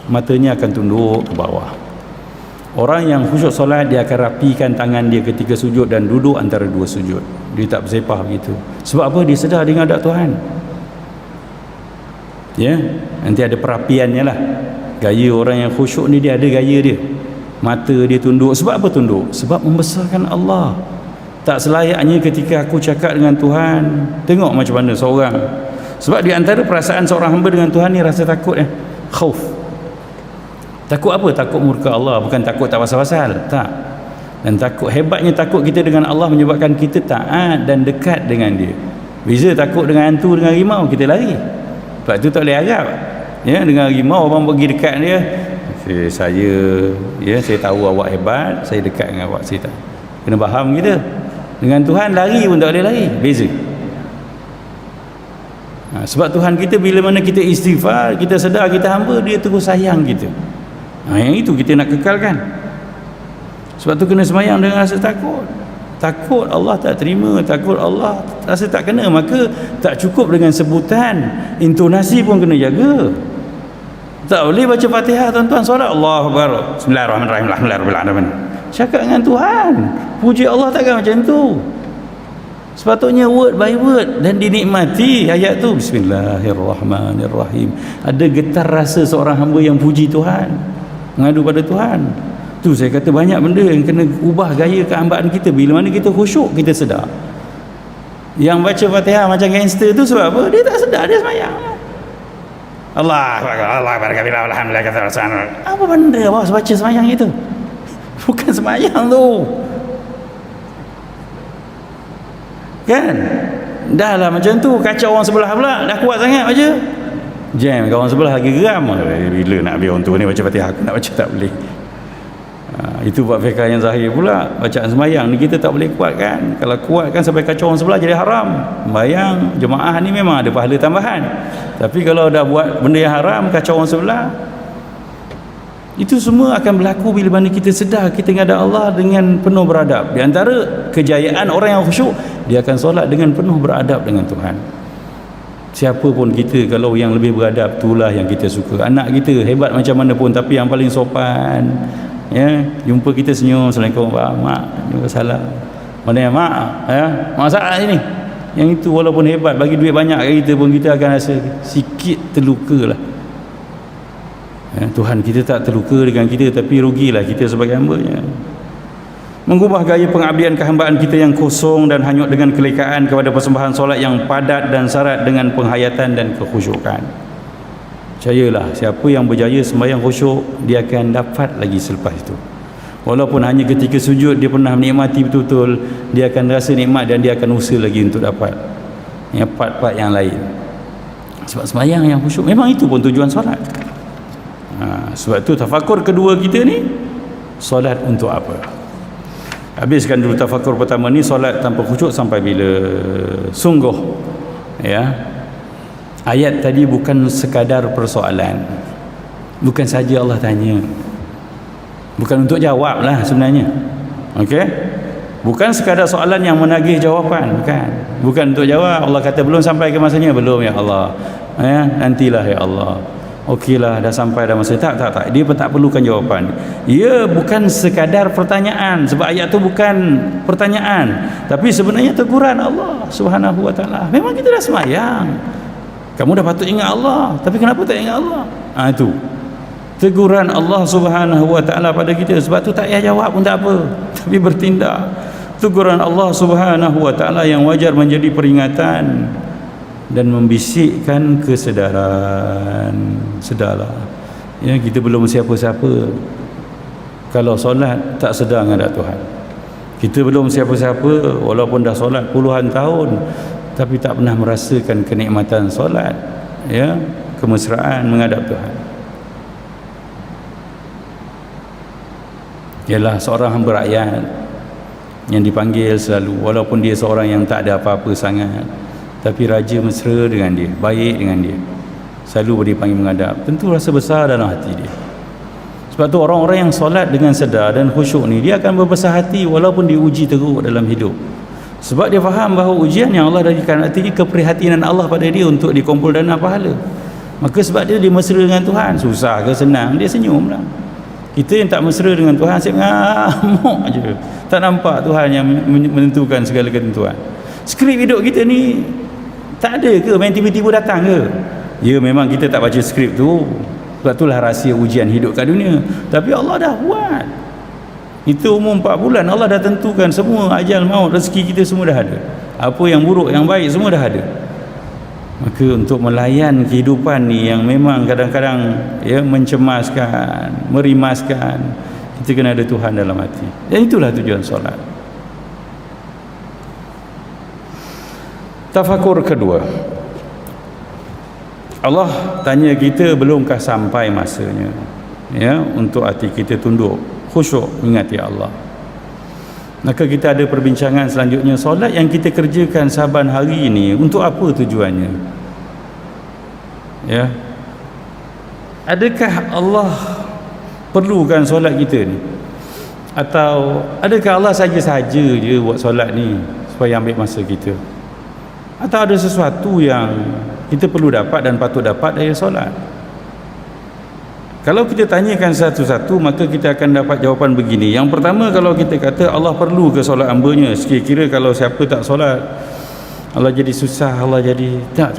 matanya akan tunduk ke bawah. Orang yang khusyuk solat, dia akan rapikan tangan dia ketika sujud dan duduk antara dua sujud. Dia tak bersepah begitu. Sebab apa? Dia sedar dia menghadap Tuhan. Ya, nanti ada perapiannya lah. Gaya orang yang khusyuk ni, dia ada gaya dia. Mata dia tunduk. Sebab apa tunduk? Sebab membesarkan Allah. Tak selayaknya ketika aku cakap dengan Tuhan, tengok macam mana seorang. Sebab di antara perasaan seorang hamba dengan Tuhan ni rasa takut, khauf. Takut apa? Takut murka Allah. Bukan takut tak pasal-pasal, tak. Dan takut, hebatnya takut kita dengan Allah menyebabkan kita taat dan dekat dengan dia. Beza takut dengan hantu, dengan harimau, kita lari. Sebab tu tak boleh harap. Ya, dengan harimau orang pergi dekat dia, saya tahu awak hebat, saya dekat dengan awak, saya tak. Kena faham kita. Dengan Tuhan lari pun tak boleh lari. Beza. Sebab Tuhan kita bila mana kita istighfar, kita sedar kita hamba, dia terus sayang kita. Yang itu kita nak kekalkan. Sebab tu kena sembahyang dengan rasa takut. Takut Allah tak terima, takut Allah rasa tak kena. Maka tak cukup dengan sebutan, intonasi pun kena jaga. Tak boleh baca Fatihah tuan-tuan solat Allahu Akbar, Bismillahirrahmanirrahim, Alhamdulillahirabbil. Cakap dengan Tuhan, puji Allah takkan macam tu. Sepatutnya word by word dan dinikmati ayat tu. Bismillahirrahmanirrahim. Ada getar rasa seorang hamba yang puji Tuhan, mengadu pada Tuhan. Tu saya kata banyak benda yang kena ubah gaya kehambaan kita. Bila mana kita khusyuk, kita sedar. Yang baca Fatihah macam gangster tu sebab apa? Dia tak sedar dia semayang. Allah Alhamdulillah apa benda awak baca semayang itu? Bukan semayang tu kan? Dah lah macam tu, kacau orang sebelah pula, dah kuat sangat baca, jam kawan sebelah lagi geram, bila nak biar orang tu ni baca Fatihah, aku nak baca tak boleh. Itu buat fiqh yang zahir pula. Bacaan semayang ni kita tak boleh kuatkan. Kalau kuatkan sampai kacau orang sebelah jadi haram. Sembayang jemaah ni memang ada pahala tambahan, tapi kalau dah buat benda yang haram, kacau orang sebelah, itu semua akan berlaku bila mana kita sedar kita menghadap Allah dengan penuh beradab. Di antara kejayaan orang yang khusyuk, dia akan solat dengan penuh beradab dengan Tuhan. Siapa pun kita, kalau yang lebih beradab, itulah yang kita suka. Anak kita hebat macam mana pun, tapi yang paling sopan, ya, jumpa kita senyum, Assalamualaikum Pak, Mak, jumpa salam, mana yang Mak, ya, Mak salah sini. Yang itu walaupun hebat, bagi duit banyak kat kita pun, kita akan rasa sikit terluka lah. Ya, Tuhan kita tak terluka dengan kita, tapi rugilah kita sebagai hamba-Nya. Mengubah gaya pengabdian kehambaan kita yang kosong dan hanyut dengan kelekaan kepada persembahan solat yang padat dan syarat dengan penghayatan dan kekhusyukan. Percayalah, siapa yang berjaya sembahyang khusyuk, dia akan dapat lagi selepas itu. Walaupun hanya ketika sujud dia pernah menikmati betul-betul, dia akan rasa nikmat dan dia akan usaha lagi untuk dapat yang part-part yang lain. Sebab sembahyang yang khusyuk, memang itu pun tujuan solat. Sebab tu tafakur kedua kita ni, solat untuk apa? Habiskan dulu tafakur pertama ni, solat tanpa khusyuk sampai bila? Sungguh, ya, ayat tadi bukan sekadar persoalan, bukan saja Allah tanya, bukan untuk jawab lah sebenarnya, okey? Bukan sekadar soalan yang menagih jawapan, bukan untuk jawab. Allah kata belum sampai ke masanya, belum ya Allah, ya, nantilah ya Allah, okeylah dah sampai dah masa. Tak, dia pun tak perlukan jawapan. Ia bukan sekadar pertanyaan, sebab ayat tu bukan pertanyaan, tapi sebenarnya teguran Allah Subhanahu wa taala. Memang kita dah sembahyang, kamu dah patut ingat Allah, tapi kenapa tak ingat Allah? Itu teguran Allah Subhanahu wa taala pada kita. Sebab tu tak payah jawab pun tak apa, tapi bertindak. Teguran Allah Subhanahu wa taala yang wajar menjadi peringatan dan membisikkan kesedaran. Sedarlah, ya, kita belum siapa-siapa kalau solat tak sedar menghadap Tuhan. Kita belum siapa-siapa walaupun dah solat puluhan tahun, tapi tak pernah merasakan kenikmatan solat, ya, kemesraan menghadap Tuhan. Ialah seorang hamba rakyat yang dipanggil selalu, walaupun dia seorang yang tak ada apa-apa sangat, tapi raja mesra dengan dia, baik dengan dia, selalu dipanggil menghadap. Tentu rasa besar dalam hati dia. Sebab tu orang-orang yang solat dengan sedar dan khusyuk ni, dia akan berbesar hati walaupun diuji teruk dalam hidup. Sebab dia faham bahawa ujian yang Allah berikan hati ni, keprihatinan Allah pada dia untuk dikumpul dana pahala. Maka sebab dia mesra dengan Tuhan, susah ke senang, dia senyum lah. Kita yang tak mesra dengan Tuhan, asyik ngamuk je, tak nampak Tuhan yang menentukan segala ketentuan. Skrip hidup kita ni tak ada ke main tiba-tiba datang ke? Ya, memang kita tak baca skrip tu, sebab itulah rahsia ujian hidup kat dunia. Tapi Allah dah buat. Itu umur 4 bulan, Allah dah tentukan semua, ajal, maut, rezeki kita semua dah ada. Apa yang buruk, yang baik, semua dah ada. Maka untuk melayan kehidupan ni yang memang kadang-kadang, ya, mencemaskan, merimaskan, kita kena ada Tuhan dalam hati. Dan itulah tujuan solat. Tafakur kedua, Allah tanya kita, belumkah sampai masanya, ya, untuk hati kita tunduk, khusyuk mengingati Allah. Maka kita ada perbincangan selanjutnya, solat yang kita kerjakan saban hari ini, untuk apa tujuannya? Ya, adakah Allah perlukan solat kita ni? Atau adakah Allah saja-saja je buat solat ni supaya ambil masa kita? Atau ada sesuatu yang kita perlu dapat dan patut dapat dari solat? Kalau kita tanyakan satu-satu, maka kita akan dapat jawapan begini. Yang pertama, kalau kita kata Allah perlu ke solat hamba-Nya, sekira-kira kalau siapa tak solat, Allah jadi susah, Allah jadi tak.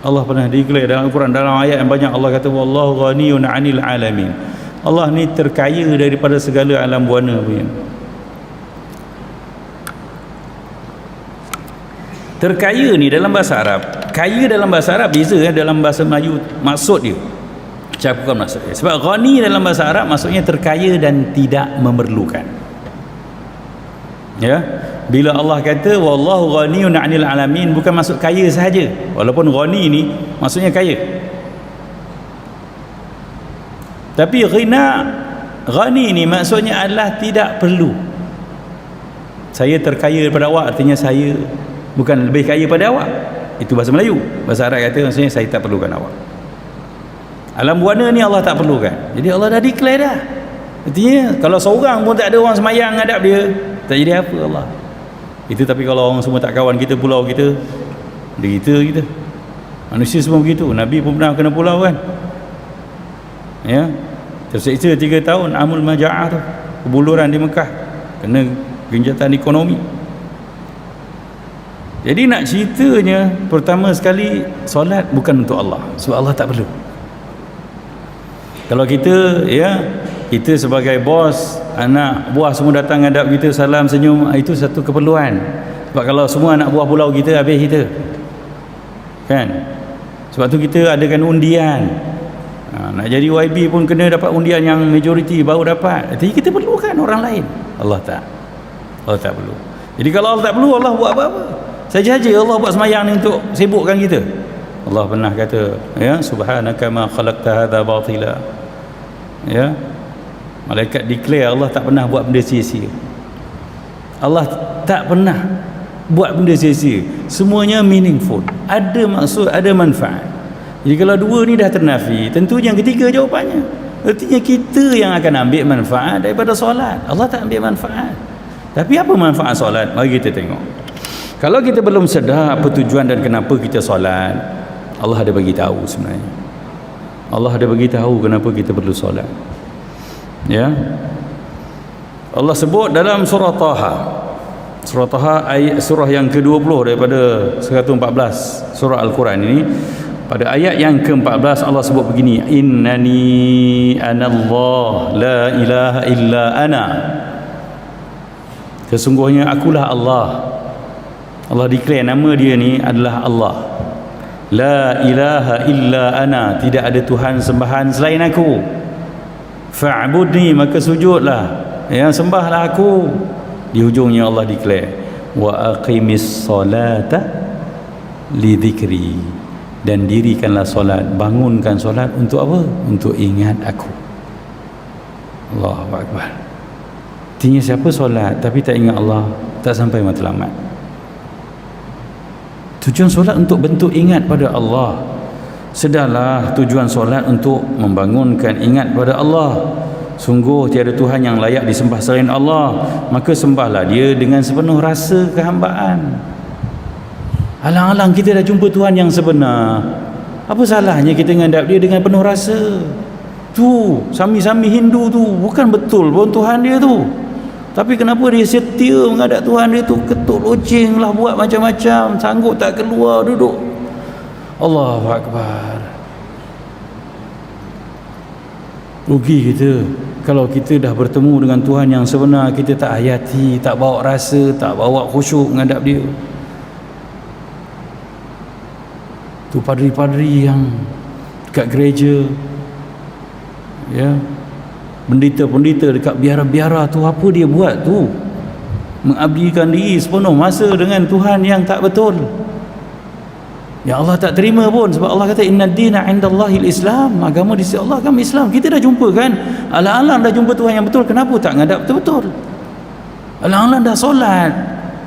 Allah pernah declare dalam Al-Quran, dalam ayat yang banyak, Allah kata wallahu ghaniyun 'anil 'alamin. Allah ni terkaya daripada segala alam buana. Terkaya ni dalam bahasa Arab, kaya dalam bahasa Arab beza dalam bahasa Melayu maksud dia. Cakupan maksud dia. Sebab ghani dalam bahasa Arab maksudnya terkaya dan tidak memerlukan. Ya. Bila Allah kata wallahu ghaniyun 'anil alamin, bukan maksud kaya sahaja. Walaupun ghani ni maksudnya kaya. Tapi ghani ni maksudnya adalah tidak perlu. Saya terkaya daripada awak artinya saya bukan lebih kaya pada awak. Itu bahasa Melayu. Bahasa Arab kata maksudnya saya tak perlukan awak. Alam buana ni Allah tak perlukan. Jadi Allah dah declare dah. Artinya kalau seorang pun tak ada orang semayang hadap dia, tak jadi apa Allah. Itu tapi kalau orang semua tak kawan kita, pulau kita, derita kita. Manusia semua begitu. Nabi pun pernah kena pulau kan. Ya. Tersiksa 3 tahun amul maja'ah tu. Kebuluran di Mekah. Kena genjatan ekonomi. Jadi nak ceritanya, pertama sekali solat bukan untuk Allah, sebab Allah tak perlu. Kalau kita kita sebagai bos, anak buah semua datang hadap kita, salam senyum, itu satu keperluan. Sebab kalau semua anak buah pulau kita, habis kita kan. Sebab tu kita adakan undian. Nak jadi YB pun kena dapat undian yang majoriti baru dapat. Jadi kita perlukan orang lain. Allah tak perlu. Jadi kalau Allah tak perlu, Allah buat apa-apa saja Allah buat semayang ni untuk sibukkan kita. Allah pernah kata, ya, subhanaka ma khalaqta hadza batila. Ya, malaikat declare Allah tak pernah buat benda sia-sia. Allah tak pernah buat benda sia-sia. Semuanya meaningful, ada maksud, ada manfaat. Jadi kalau dua ni dah ternafi, tentu yang ketiga jawapannya. Artinya kita yang akan ambil manfaat daripada solat. Allah tak ambil manfaat. Tapi apa manfaat solat? Mari kita tengok. Kalau kita belum sedar apa tujuan dan kenapa kita solat, Allah ada bagi tahu sebenarnya. Allah ada bagi tahu kenapa kita perlu solat. Ya. Allah sebut dalam surah Taha. Surah Taha ayat surah yang ke-20 daripada 114 surah Al-Quran ini. Pada ayat yang ke-14 Allah sebut begini, innani anallah la ilaha illa ana. Sesungguhnya akulah Allah. Allah declare nama dia ni adalah Allah. La ilaha illa ana, tidak ada Tuhan sembahan selain aku. Fa'budni, maka sujudlah, ya, sembahlah aku. Di hujungnya Allah declare wa aqimis salata li dzikri, dan dirikanlah solat, bangunkan solat untuk apa? Untuk ingat aku. Allahu akbar. Artinya siapa solat tapi tak ingat Allah, tak sampai matlamat. Tujuan solat untuk bentuk ingat pada Allah. Sedarlah tujuan solat untuk membangunkan ingat pada Allah. Sungguh tiada Tuhan yang layak disembah selain Allah, maka sembahlah dia dengan sepenuh rasa kehambaan. Alang-alang kita dah jumpa Tuhan yang sebenar, apa salahnya kita menghadap dia dengan penuh rasa? Tu sami-sami Hindu tu bukan betul pun Tuhan dia tu, tapi kenapa dia setia menghadap Tuhan dia tu? Ketuk loceng lah, buat macam-macam, sanggup tak keluar, duduk. Allahu Akbar. Rugi kita kalau kita dah bertemu dengan Tuhan yang sebenar, kita tak hayati, tak bawa rasa, tak bawa khusyuk menghadap dia. Tu padri-padri yang dekat gereja, ya, pendeta-pendeta dekat biara-biara tu, apa dia buat tu? Mengabdikan diri sepenuh masa dengan Tuhan yang tak betul. Ya Allah tak terima pun, sebab Allah kata inna dina indallahil Islam, agama di sisi Allah agama Islam. Kita dah jumpa kan, alang-alang dah jumpa Tuhan yang betul, kenapa tak ngadap betul-betul? Alang-alang dah solat,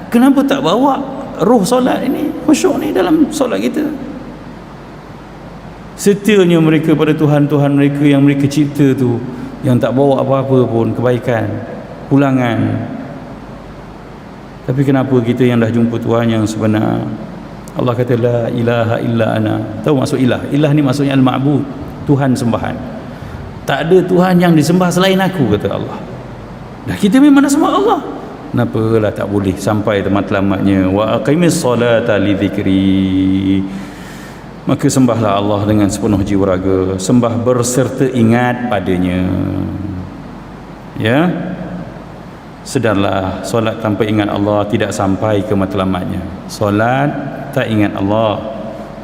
kenapa tak bawa roh solat ini, khusyuk ni dalam solat kita? Setianya mereka pada Tuhan-Tuhan mereka yang mereka cipta tu, yang tak bawa apa-apa pun kebaikan, pulangan. Tapi kenapa kita yang dah jumpa Tuhan yang sebenar? Allah kata la ilaha illa ana. Tahu maksud ilah? Ilah ni maksudnya al-ma'bud, Tuhan sembahan. Tak ada Tuhan yang disembah selain aku, kata Allah. Dah kita memang dah sembah Allah, kenapalah tak boleh sampai matlamatnya wa aqimis salata li dzikri. Maka sembahlah Allah dengan sepenuh jiwa raga, sembah berserta ingat padanya. Ya. Sedarlah, solat tanpa ingat Allah tidak sampai ke matlamatnya. Solat tak ingat Allah,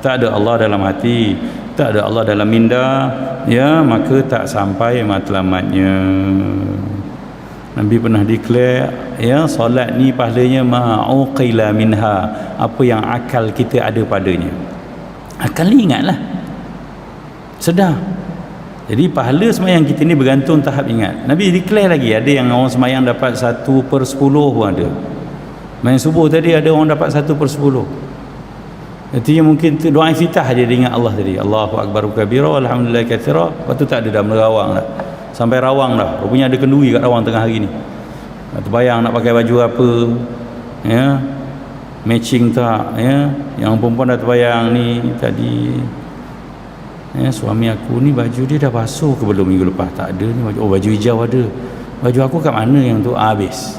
tak ada Allah dalam hati, tak ada Allah dalam minda, ya, maka tak sampai matlamatnya. Nabi pernah declare, ya, solat ni pahalanya ma'uqila minha, apa yang akal kita ada padanya. Akal ni ingatlah, sedar. Jadi pahala semayang kita ni bergantung tahap ingat. Nabi declare lagi, ada yang orang semayang dapat 1/10 pun ada. Main subuh tadi ada orang dapat 1/10. Artinya mungkin doa iftitah dia ingat Allah tadi, Allahu akbar kabira walhamdulillah katsira, lepas tu tak ada dah merawang dah. Sampai rawang dah. Rupanya ada kenduri kat rawang tengah hari ni. Terbayang nak pakai baju apa, ya, matching tak, ya. Yang perempuan dah terbayang ni tadi, ya, suami aku ni baju dia dah basuh ke belum minggu lepas? Tak ada ni baju. Oh, baju hijau ada. Baju aku kat mana yang tu? Habis.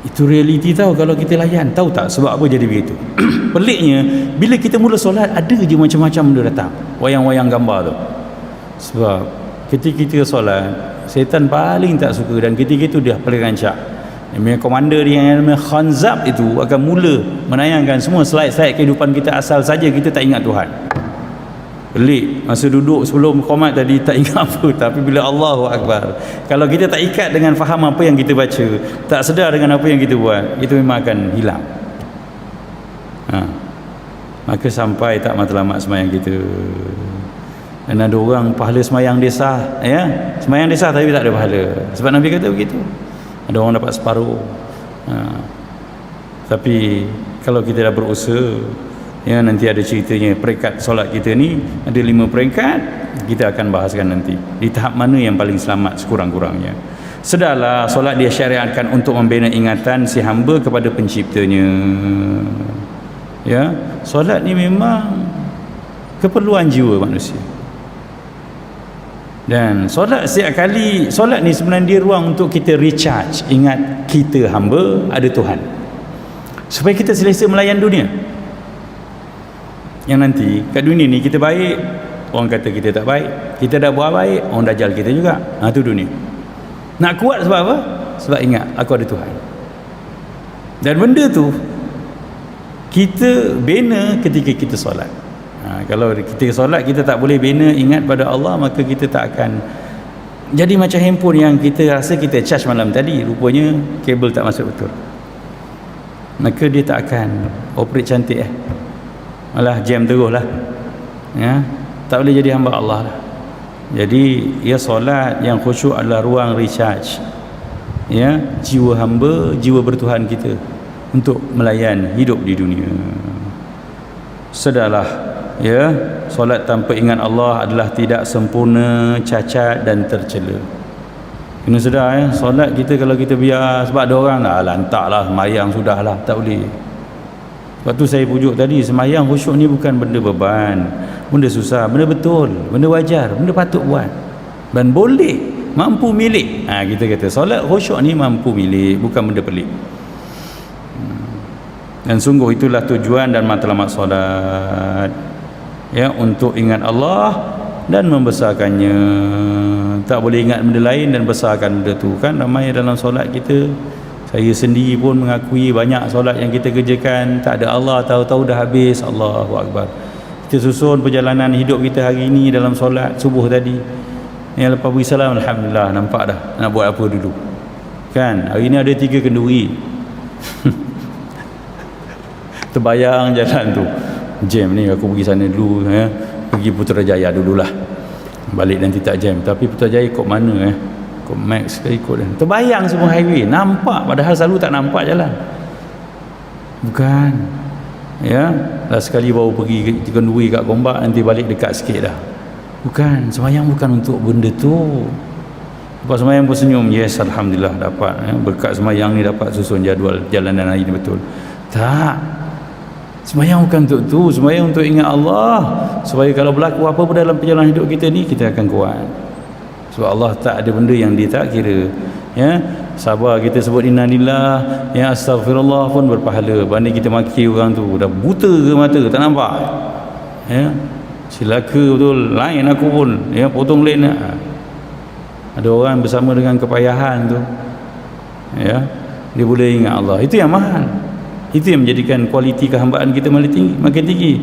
Itu realiti tau kalau kita layan. Tahu tak sebab apa jadi begitu? Peliknya, bila kita mula solat, ada je macam-macam benda datang. Wayang-wayang gambar tu. Sebab ketika kita solat, setan paling tak suka, dan ketika itu dia paling rancak. Yang komander dia yang namanya Khanzab itu akan mula menayangkan semua slide-slide kehidupan kita asal saja kita tak ingat Tuhan. Pelik, masa duduk sebelum qomat tadi tak ingat apa, tapi bila Allahu Akbar, kalau kita tak ikat dengan faham apa yang kita baca, tak sedar dengan apa yang kita buat, itu memang akan hilang. Maka sampai tak matlamat semayang kita. Dan ada orang pahala semayang dia sah, ya, semayang dia sah tapi tak ada pahala, sebab Nabi kata begitu. Ada orang dapat separuh. Tapi kalau kita dah berusaha, ya, nanti ada ceritanya peringkat solat kita ni ada 5 peringkat, kita akan bahaskan nanti di tahap mana yang paling selamat sekurang-kurangnya. Sedarlah, solat dia syariatkan untuk membina ingatan si hamba kepada penciptanya. Ya, solat ni memang keperluan jiwa manusia. Dan solat setiap kali, solat ni sebenarnya dia ruang untuk kita recharge, ingat kita hamba ada Tuhan, supaya kita selesa melayan dunia. Yang nanti kat dunia ni kita baik, orang kata kita tak baik, kita dah buat baik, orang dajal kita juga. Tu dunia. Nak kuat sebab apa? Sebab ingat aku ada Tuhan. Dan benda tu kita bina ketika kita solat. Kalau kita solat kita tak boleh bina ingat pada Allah, maka kita tak akan jadi macam handphone yang kita rasa kita charge malam tadi, rupanya kabel tak masuk betul, maka dia tak akan operate cantik, malah jam terus lah, ya, tak boleh jadi hamba Allah lah. Jadi ya, solat yang khusyuk adalah ruang recharge, ya, jiwa hamba, jiwa bertuhan kita untuk melayan hidup di dunia. Sedarlah, ya, solat tanpa ingat Allah adalah tidak sempurna, cacat dan tercela. Kena sedar, ya, solat kita kalau kita biar, sebab ada orang lantaklah semayang sudahlah, tak boleh. Sebab tu saya pujuk tadi, semayang khusyuk ni bukan benda beban, benda susah, benda betul, benda wajar, benda patut buat dan boleh, mampu milik. Kita kata solat khusyuk ni mampu milik, bukan benda pelik. Dan sungguh itulah tujuan dan matlamat solat, ya, untuk ingat Allah dan membesarkannya. Tak boleh ingat benda lain dan besarkan benda tu. Kan ramai dalam solat kita, saya sendiri pun mengakui banyak solat yang kita kerjakan tak ada Allah, tahu-tahu dah habis. Allahu Akbar. Kita susun perjalanan hidup kita hari ini dalam solat subuh tadi, yang lepas beri salam, alhamdulillah, nampak dah nak buat apa dulu. Kan hari ini ada 3 kenduri. Terbayang jalan tu, jam ni aku pergi sana dulu, ya, pergi Putrajaya dululah, balik nanti tak jam. Tapi Putrajaya ikut mana, ikut Max ke ikut, terbayang semua highway, nampak, padahal selalu tak nampak jalan. Bukan, ya, dah sekali baru pergi kenduri kat Gombak, nanti balik dekat sikit dah. Bukan, sembahyang bukan untuk benda tu. Lepas sembahyang pun senyum, yes, alhamdulillah dapat, ya, berkat sembahyang ni dapat susun jadual jalanan hari ni betul. Tak, sembahyang bukan untuk tu. Sembahyang untuk ingat Allah, supaya kalau berlaku apa pun dalam perjalanan hidup kita ni, kita akan kuat. Sebab Allah tak ada benda yang dia tak kira, ya. Sabar kita sebut innalillah, ya, astaghfirullah pun berpahala, banding kita maki orang tu dah buta ke mata, tak nampak, ya, silaka betul, lain aku pun, ya, potong lain. Ada orang bersama dengan kepayahan tu, Ya, dia boleh ingat Allah. Itu yang mahal. Itu yang menjadikan kualiti kehambaan kita makin tinggi.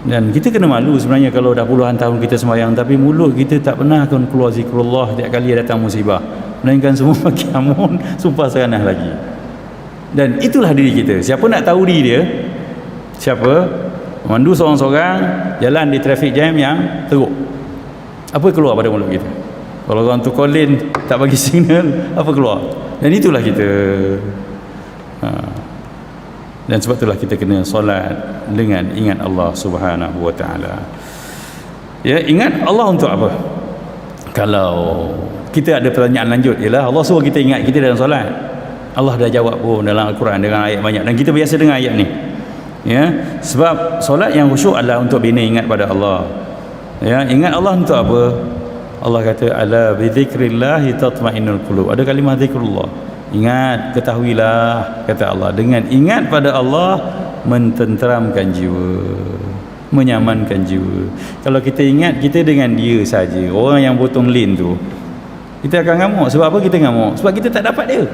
Dan kita kena malu sebenarnya kalau dah puluhan tahun kita sembahyang tapi mulut kita tak pernah akan keluar zikrullah tiap kali datang musibah. Melainkan semua pakai amun, sumpah seranah lagi. Dan itulah diri kita. Siapa nak tahu diri dia? Siapa? Memandu seorang-seorang jalan di traffic jam yang teruk. Apa keluar pada mulut kita? Kalau orang tu call-in tak bagi signal, apa keluar? Dan itulah kita. Dan sebab itulah kita kena solat dengan ingat Allah Subhanahu wa taala. Ya, ingat Allah untuk apa? Kalau kita ada pertanyaan lanjut, ialah Allah suruh kita ingat kita dalam solat. Allah dah jawab pun dalam Al-Quran dengan ayat banyak, dan kita biasa dengar ayat ni. Ya, sebab solat yang khusyuk adalah untuk bina ingat pada Allah. Ya, ingat Allah untuk apa? Allah kata ala bi dzikrillah tatma'innul qulub. Ada kalimah zikrullah. Ingat, ketahuilah, kata Allah, dengan ingat pada Allah mententeramkan jiwa, menyamankan jiwa. Kalau kita ingat kita dengan dia saja, orang yang potong lin tu, kita akan ngamuk. Sebab apa kita ngamuk? Sebab kita tak dapat dia.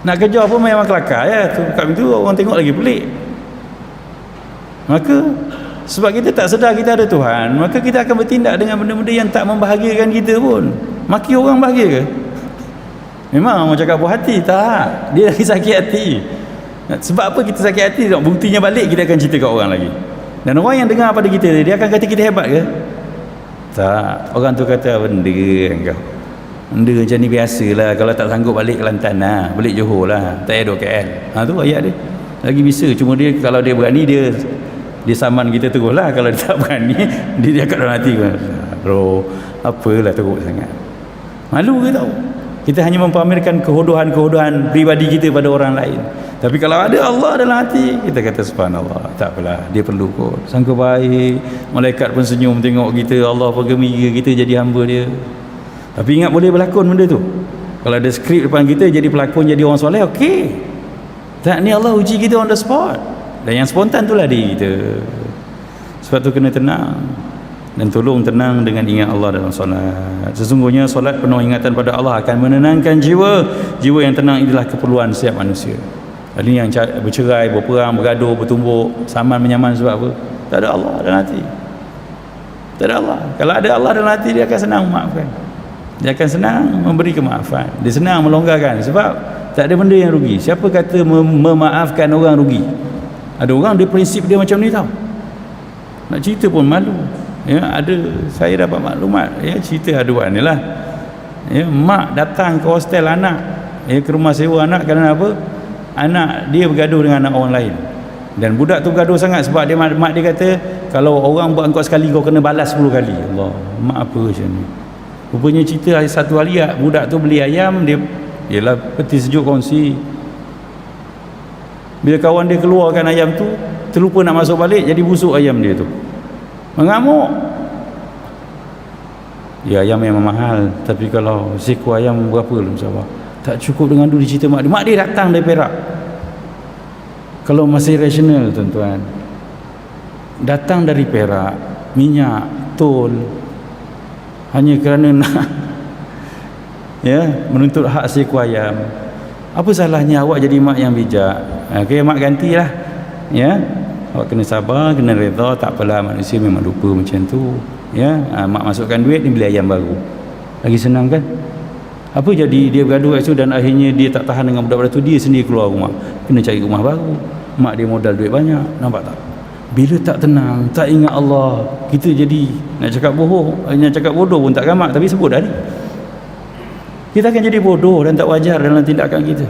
Nak kerja apa memang kelakar ya. Kat itu orang tengok lagi pelik. Maka sebab kita tak sedar kita ada Tuhan, maka kita akan bertindak dengan benda-benda yang tak membahagiakan kita pun. Maki orang bahagia ke? Memang orang cakap puas hati, tak. Dia lagi sakit hati. Sebab apa kita sakit hati? Buktinya balik kita akan cerita kat orang lagi. Dan orang yang dengar pada kita, dia akan kata kita hebat ke? Tak. Orang tu kata benda engkau. Benda macam ni biasalah. Kalau tak sanggup balik Kelantan lah, balik Johor lah, tak payah duduk KL. Tu ayat dia. Lagi bisa. Cuma dia kalau dia berani, dia saman kita terus lah. Kalau dia tak berani, dia kat dalam hati. Bro, apalah teruk sangat. Malu ke tau? Kita hanya mempamerkan kehodohan-kehodohan pribadi kita pada orang lain. Tapi kalau ada Allah dalam hati, kita kata subhanallah, tak apalah, dia perlu kot. Sangka baik, malaikat pun senyum tengok kita, Allah pun gembira kita jadi hamba dia. Tapi ingat boleh berlakon benda tu. Kalau ada skrip depan kita, jadi pelakon, jadi orang soleh, okey. Tak, ni Allah uji kita on the spot. Dan yang spontan itulah diri kita. Sebab tu kena tenang. Dan tolong tenang dengan ingat Allah dalam solat. Sesungguhnya solat penuh ingatan pada Allah akan menenangkan jiwa. Jiwa yang tenang inilah keperluan setiap manusia. Ini yang bercerai, berperang, bergaduh, bertumbuk, saman menyaman sebab apa? Tak ada Allah dalam hati. Tak ada Allah. Kalau ada Allah dalam hati, dia akan senang memaafkan. Dia akan senang memberi kemaafan. Dia senang melonggarkan. Sebab tak ada benda yang rugi. Siapa kata memaafkan orang rugi? Ada orang dia prinsip dia macam ni tau. Nak cerita pun malu. Ya, saya dapat maklumat, ya, cerita aduan ni lah. Ya, mak datang ke hostel anak, ya, ke rumah sewa anak kerana apa? Anak dia bergaduh dengan anak orang lain. Dan budak tu bergaduh sangat sebab mak dia kata, kalau orang buat engkau sekali, kau kena balas 10 kali. Allah, mak apa macam ni? Rupanya cerita satu hari budak tu beli ayam, dia ialah peti sejuk kongsi. Bila kawan dia keluarkan ayam tu, terlupa nak masuk balik, jadi busuk ayam dia tu. Mengamuk. Ya, ayam memang mahal, tapi kalau seekor ayam berapa lah Sabah? Tak cukup dengan dulu cerita mak dia. Mak dia datang dari Perak. Kalau masih rasional tuan-tuan, datang dari Perak, minyak, tol, hanya kerana nak ya, menuntut hak seekor ayam. Apa salahnya awak jadi mak yang bijak? Okay, mak gantilah. Ya, awak kena sabar, kena redha, tak apalah, manusia memang lupa macam tu. Ya, mak masukkan duit, dia beli ayam baru. Lagi senang kan? Apa jadi dia bergaduh kat situ dan akhirnya dia tak tahan dengan budak-budak tu, dia sendiri keluar rumah. Kena cari rumah baru. Mak dia modal duit banyak. Nampak tak? Bila tak tenang, tak ingat Allah, kita jadi nak cakap bodoh pun tak gamak, tapi sebut dah ni. Kita akan jadi bodoh dan tak wajar dalam tindakan kita.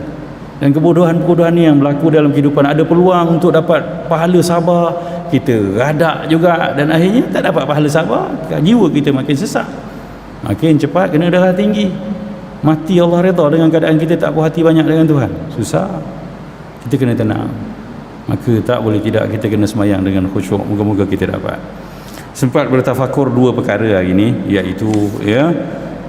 Dan kebodohan-kebodohan ni yang berlaku dalam kehidupan, ada peluang untuk dapat pahala sabar, kita radak juga dan akhirnya tak dapat pahala sabar, jiwa kita makin sesak, makin cepat kena darah tinggi, mati Allah redha dengan keadaan kita tak puas hati banyak dengan Tuhan. Susah. Kita kena tenang. Maka tak boleh tidak, kita kena semayang dengan khusyuk. Moga-moga kita dapat sempat bertafakur dua perkara hari ini, iaitu ya,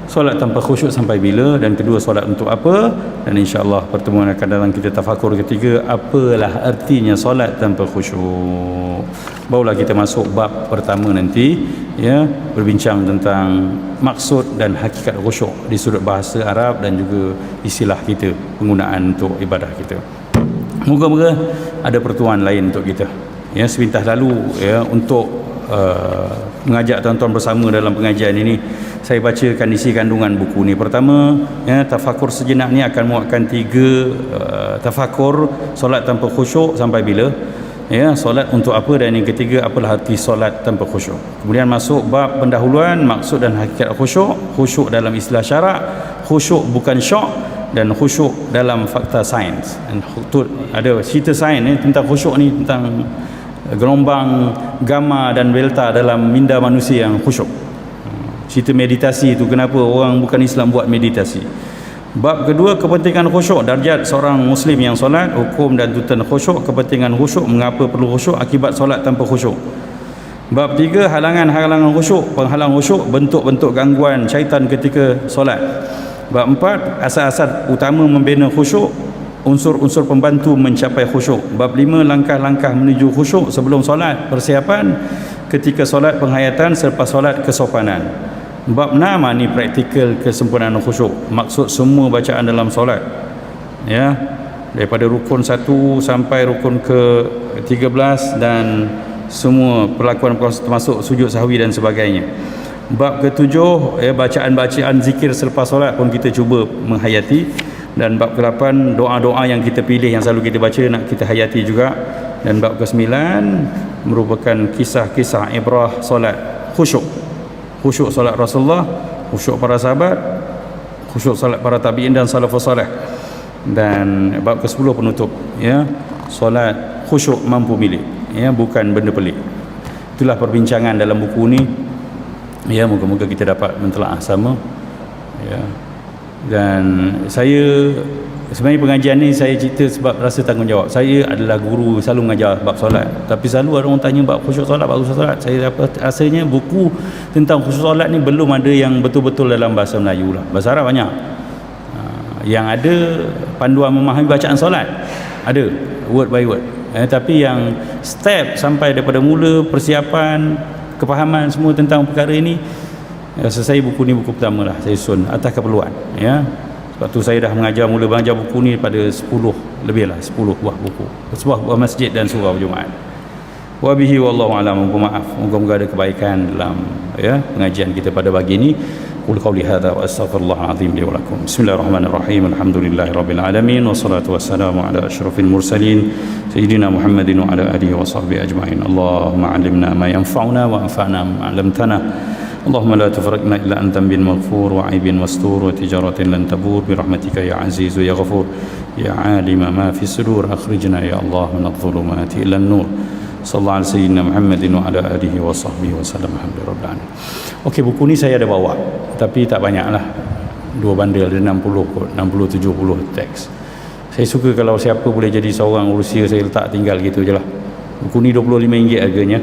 solat tanpa khusyuk sampai bila, dan kedua, solat untuk apa. Dan insya-Allah pertemuan akan datang kita tafakur ketiga, apalah artinya solat tanpa khusyuk. barulah kita masuk bab pertama nanti, ya, berbincang tentang maksud dan hakikat khusyuk di sudut bahasa Arab dan juga istilah kita, penggunaan untuk ibadah kita. Moga-moga ada pertuan lain untuk kita, ya, sepintas lalu, ya, untuk mengajak tuan-tuan bersama dalam pengajian ini, saya bacakan isi kandungan buku ni. Pertama, ya, tafakur sejenak ni akan muatkan 3 tafakur solat tanpa khusyuk sampai bila, ya, solat untuk apa, dan yang ketiga, apalah arti solat tanpa khusyuk. Kemudian masuk bab pendahuluan maksud dan hakikat khusyuk, khusyuk dalam istilah syarak, khusyuk bukan syok, dan khusyuk dalam fakta sains. Dan ada cerita sains tentang khusyuk ni, tentang gelombang gamma dan delta dalam minda manusia yang khusyuk. Cerita meditasi itu, kenapa orang bukan Islam buat meditasi. Bab kedua, kepentingan khusyuk, darjat seorang muslim yang solat, hukum dan tuntutan khusyuk, kepentingan khusyuk, mengapa perlu khusyuk, akibat solat tanpa khusyuk. Bab 3, halangan-halangan khusyuk, penghalang khusyuk, bentuk-bentuk gangguan syaitan ketika solat. Bab 4, asas-asas utama membina khusyuk, unsur-unsur pembantu mencapai khusyuk. Bab 5, langkah-langkah menuju khusyuk sebelum solat, persiapan ketika solat, penghayatan selepas solat, kesopanan. Bab 6, ni praktikal kesempurnaan khusyuk, maksud semua bacaan dalam solat, ya, daripada rukun 1 sampai rukun ke-13 dan semua perlakuan termasuk sujud sahwi dan sebagainya. Bab ke-7, ya, bacaan-bacaan zikir selepas solat pun kita cuba menghayati. Dan bab ke-8, doa-doa yang kita pilih yang selalu kita baca nak kita hayati juga. Dan bab ke-9 merupakan kisah-kisah ibrah solat khusyuk, khusyuk solat Rasulullah, khusyuk para sahabat, khusyuk solat para tabi'in dan salafus salih. Dan bab ke-10 penutup, ya, solat khusyuk mampu milik, ya, bukan benda pelik. Itulah perbincangan dalam buku ni, ya, moga-moga kita dapat mentelaah sama, ya. Dan saya sebenarnya pengajian ni saya cerita sebab rasa tanggungjawab. Saya adalah guru, selalu mengajar bab solat, tapi selalu ada orang tanya bab khusyuk solat, bab khusyuk solat. Saya dapat rasanya buku tentang khusyuk solat ni belum ada yang betul-betul dalam bahasa Melayu lah. Bahasa Arab banyak, yang ada panduan memahami bacaan solat ada, word by word, tapi yang step sampai daripada mula, persiapan, kepahaman semua tentang perkara ini, saya buku ni buku pertama lah saya susun atas keperluan, ya. Sebab tu saya dah mula mengajar buku ni pada 10 lebih lah, 10 buah buku, sebuah buah masjid dan surau Jumaat. Wabihi wallahu alam. Maaf, moga-moga ada kebaikan dalam, ya, pengajian kita pada pagi ini. Qul qawli hadza wa astaghfirullahal azim li wa lakum. Bismillahirrahmanirrahim. Alhamdulillahirabbil alamin wassalatu wassalamu ala asyrafil mursalin sayyidina Muhammadin wa ala alihi wa sahbihi ajmain. Allahumma 'allimna ma yanfa'una wa anfa'na ma 'allamtana. اللهم لا تفرقنا إلا أن ذنب مغفور وعيب مستور وتجارة لن تبور برحمتك يا عزيز يا غفور يا عالم ما في الصدور أخرجنا يا الله من الظلمات إلى النور صلى الله على سيدنا محمد وعلى آله وصحبه وسلم الحمد لله رب العالمين. Okey, buku ni saya ada bawa tapi tak banyak lah, 2 bandel, ada 60-70 teks. Saya suka kalau siapa boleh jadi seorang urusia, saya letak tinggal gitu je lah. Buku ni RM25 harganya.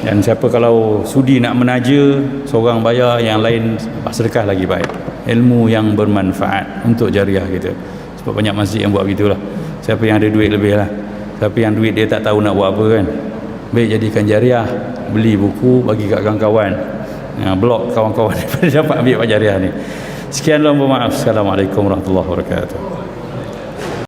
Dan siapa kalau sudi nak menaja, seorang bayar, yang lain sedekah lagi baik. Ilmu yang bermanfaat untuk jariah kita. Sebab banyak masjid yang buat begitulah. Siapa yang ada duit lebih lah. Siapa yang duit dia tak tahu nak buat apa kan, baik jadikan jariah, beli buku bagi kat kawan-kawan, blok kawan-kawan daripada dapat ambil jariah ni. Sekian, mohon maaf. Assalamualaikum warahmatullahi wabarakatuh.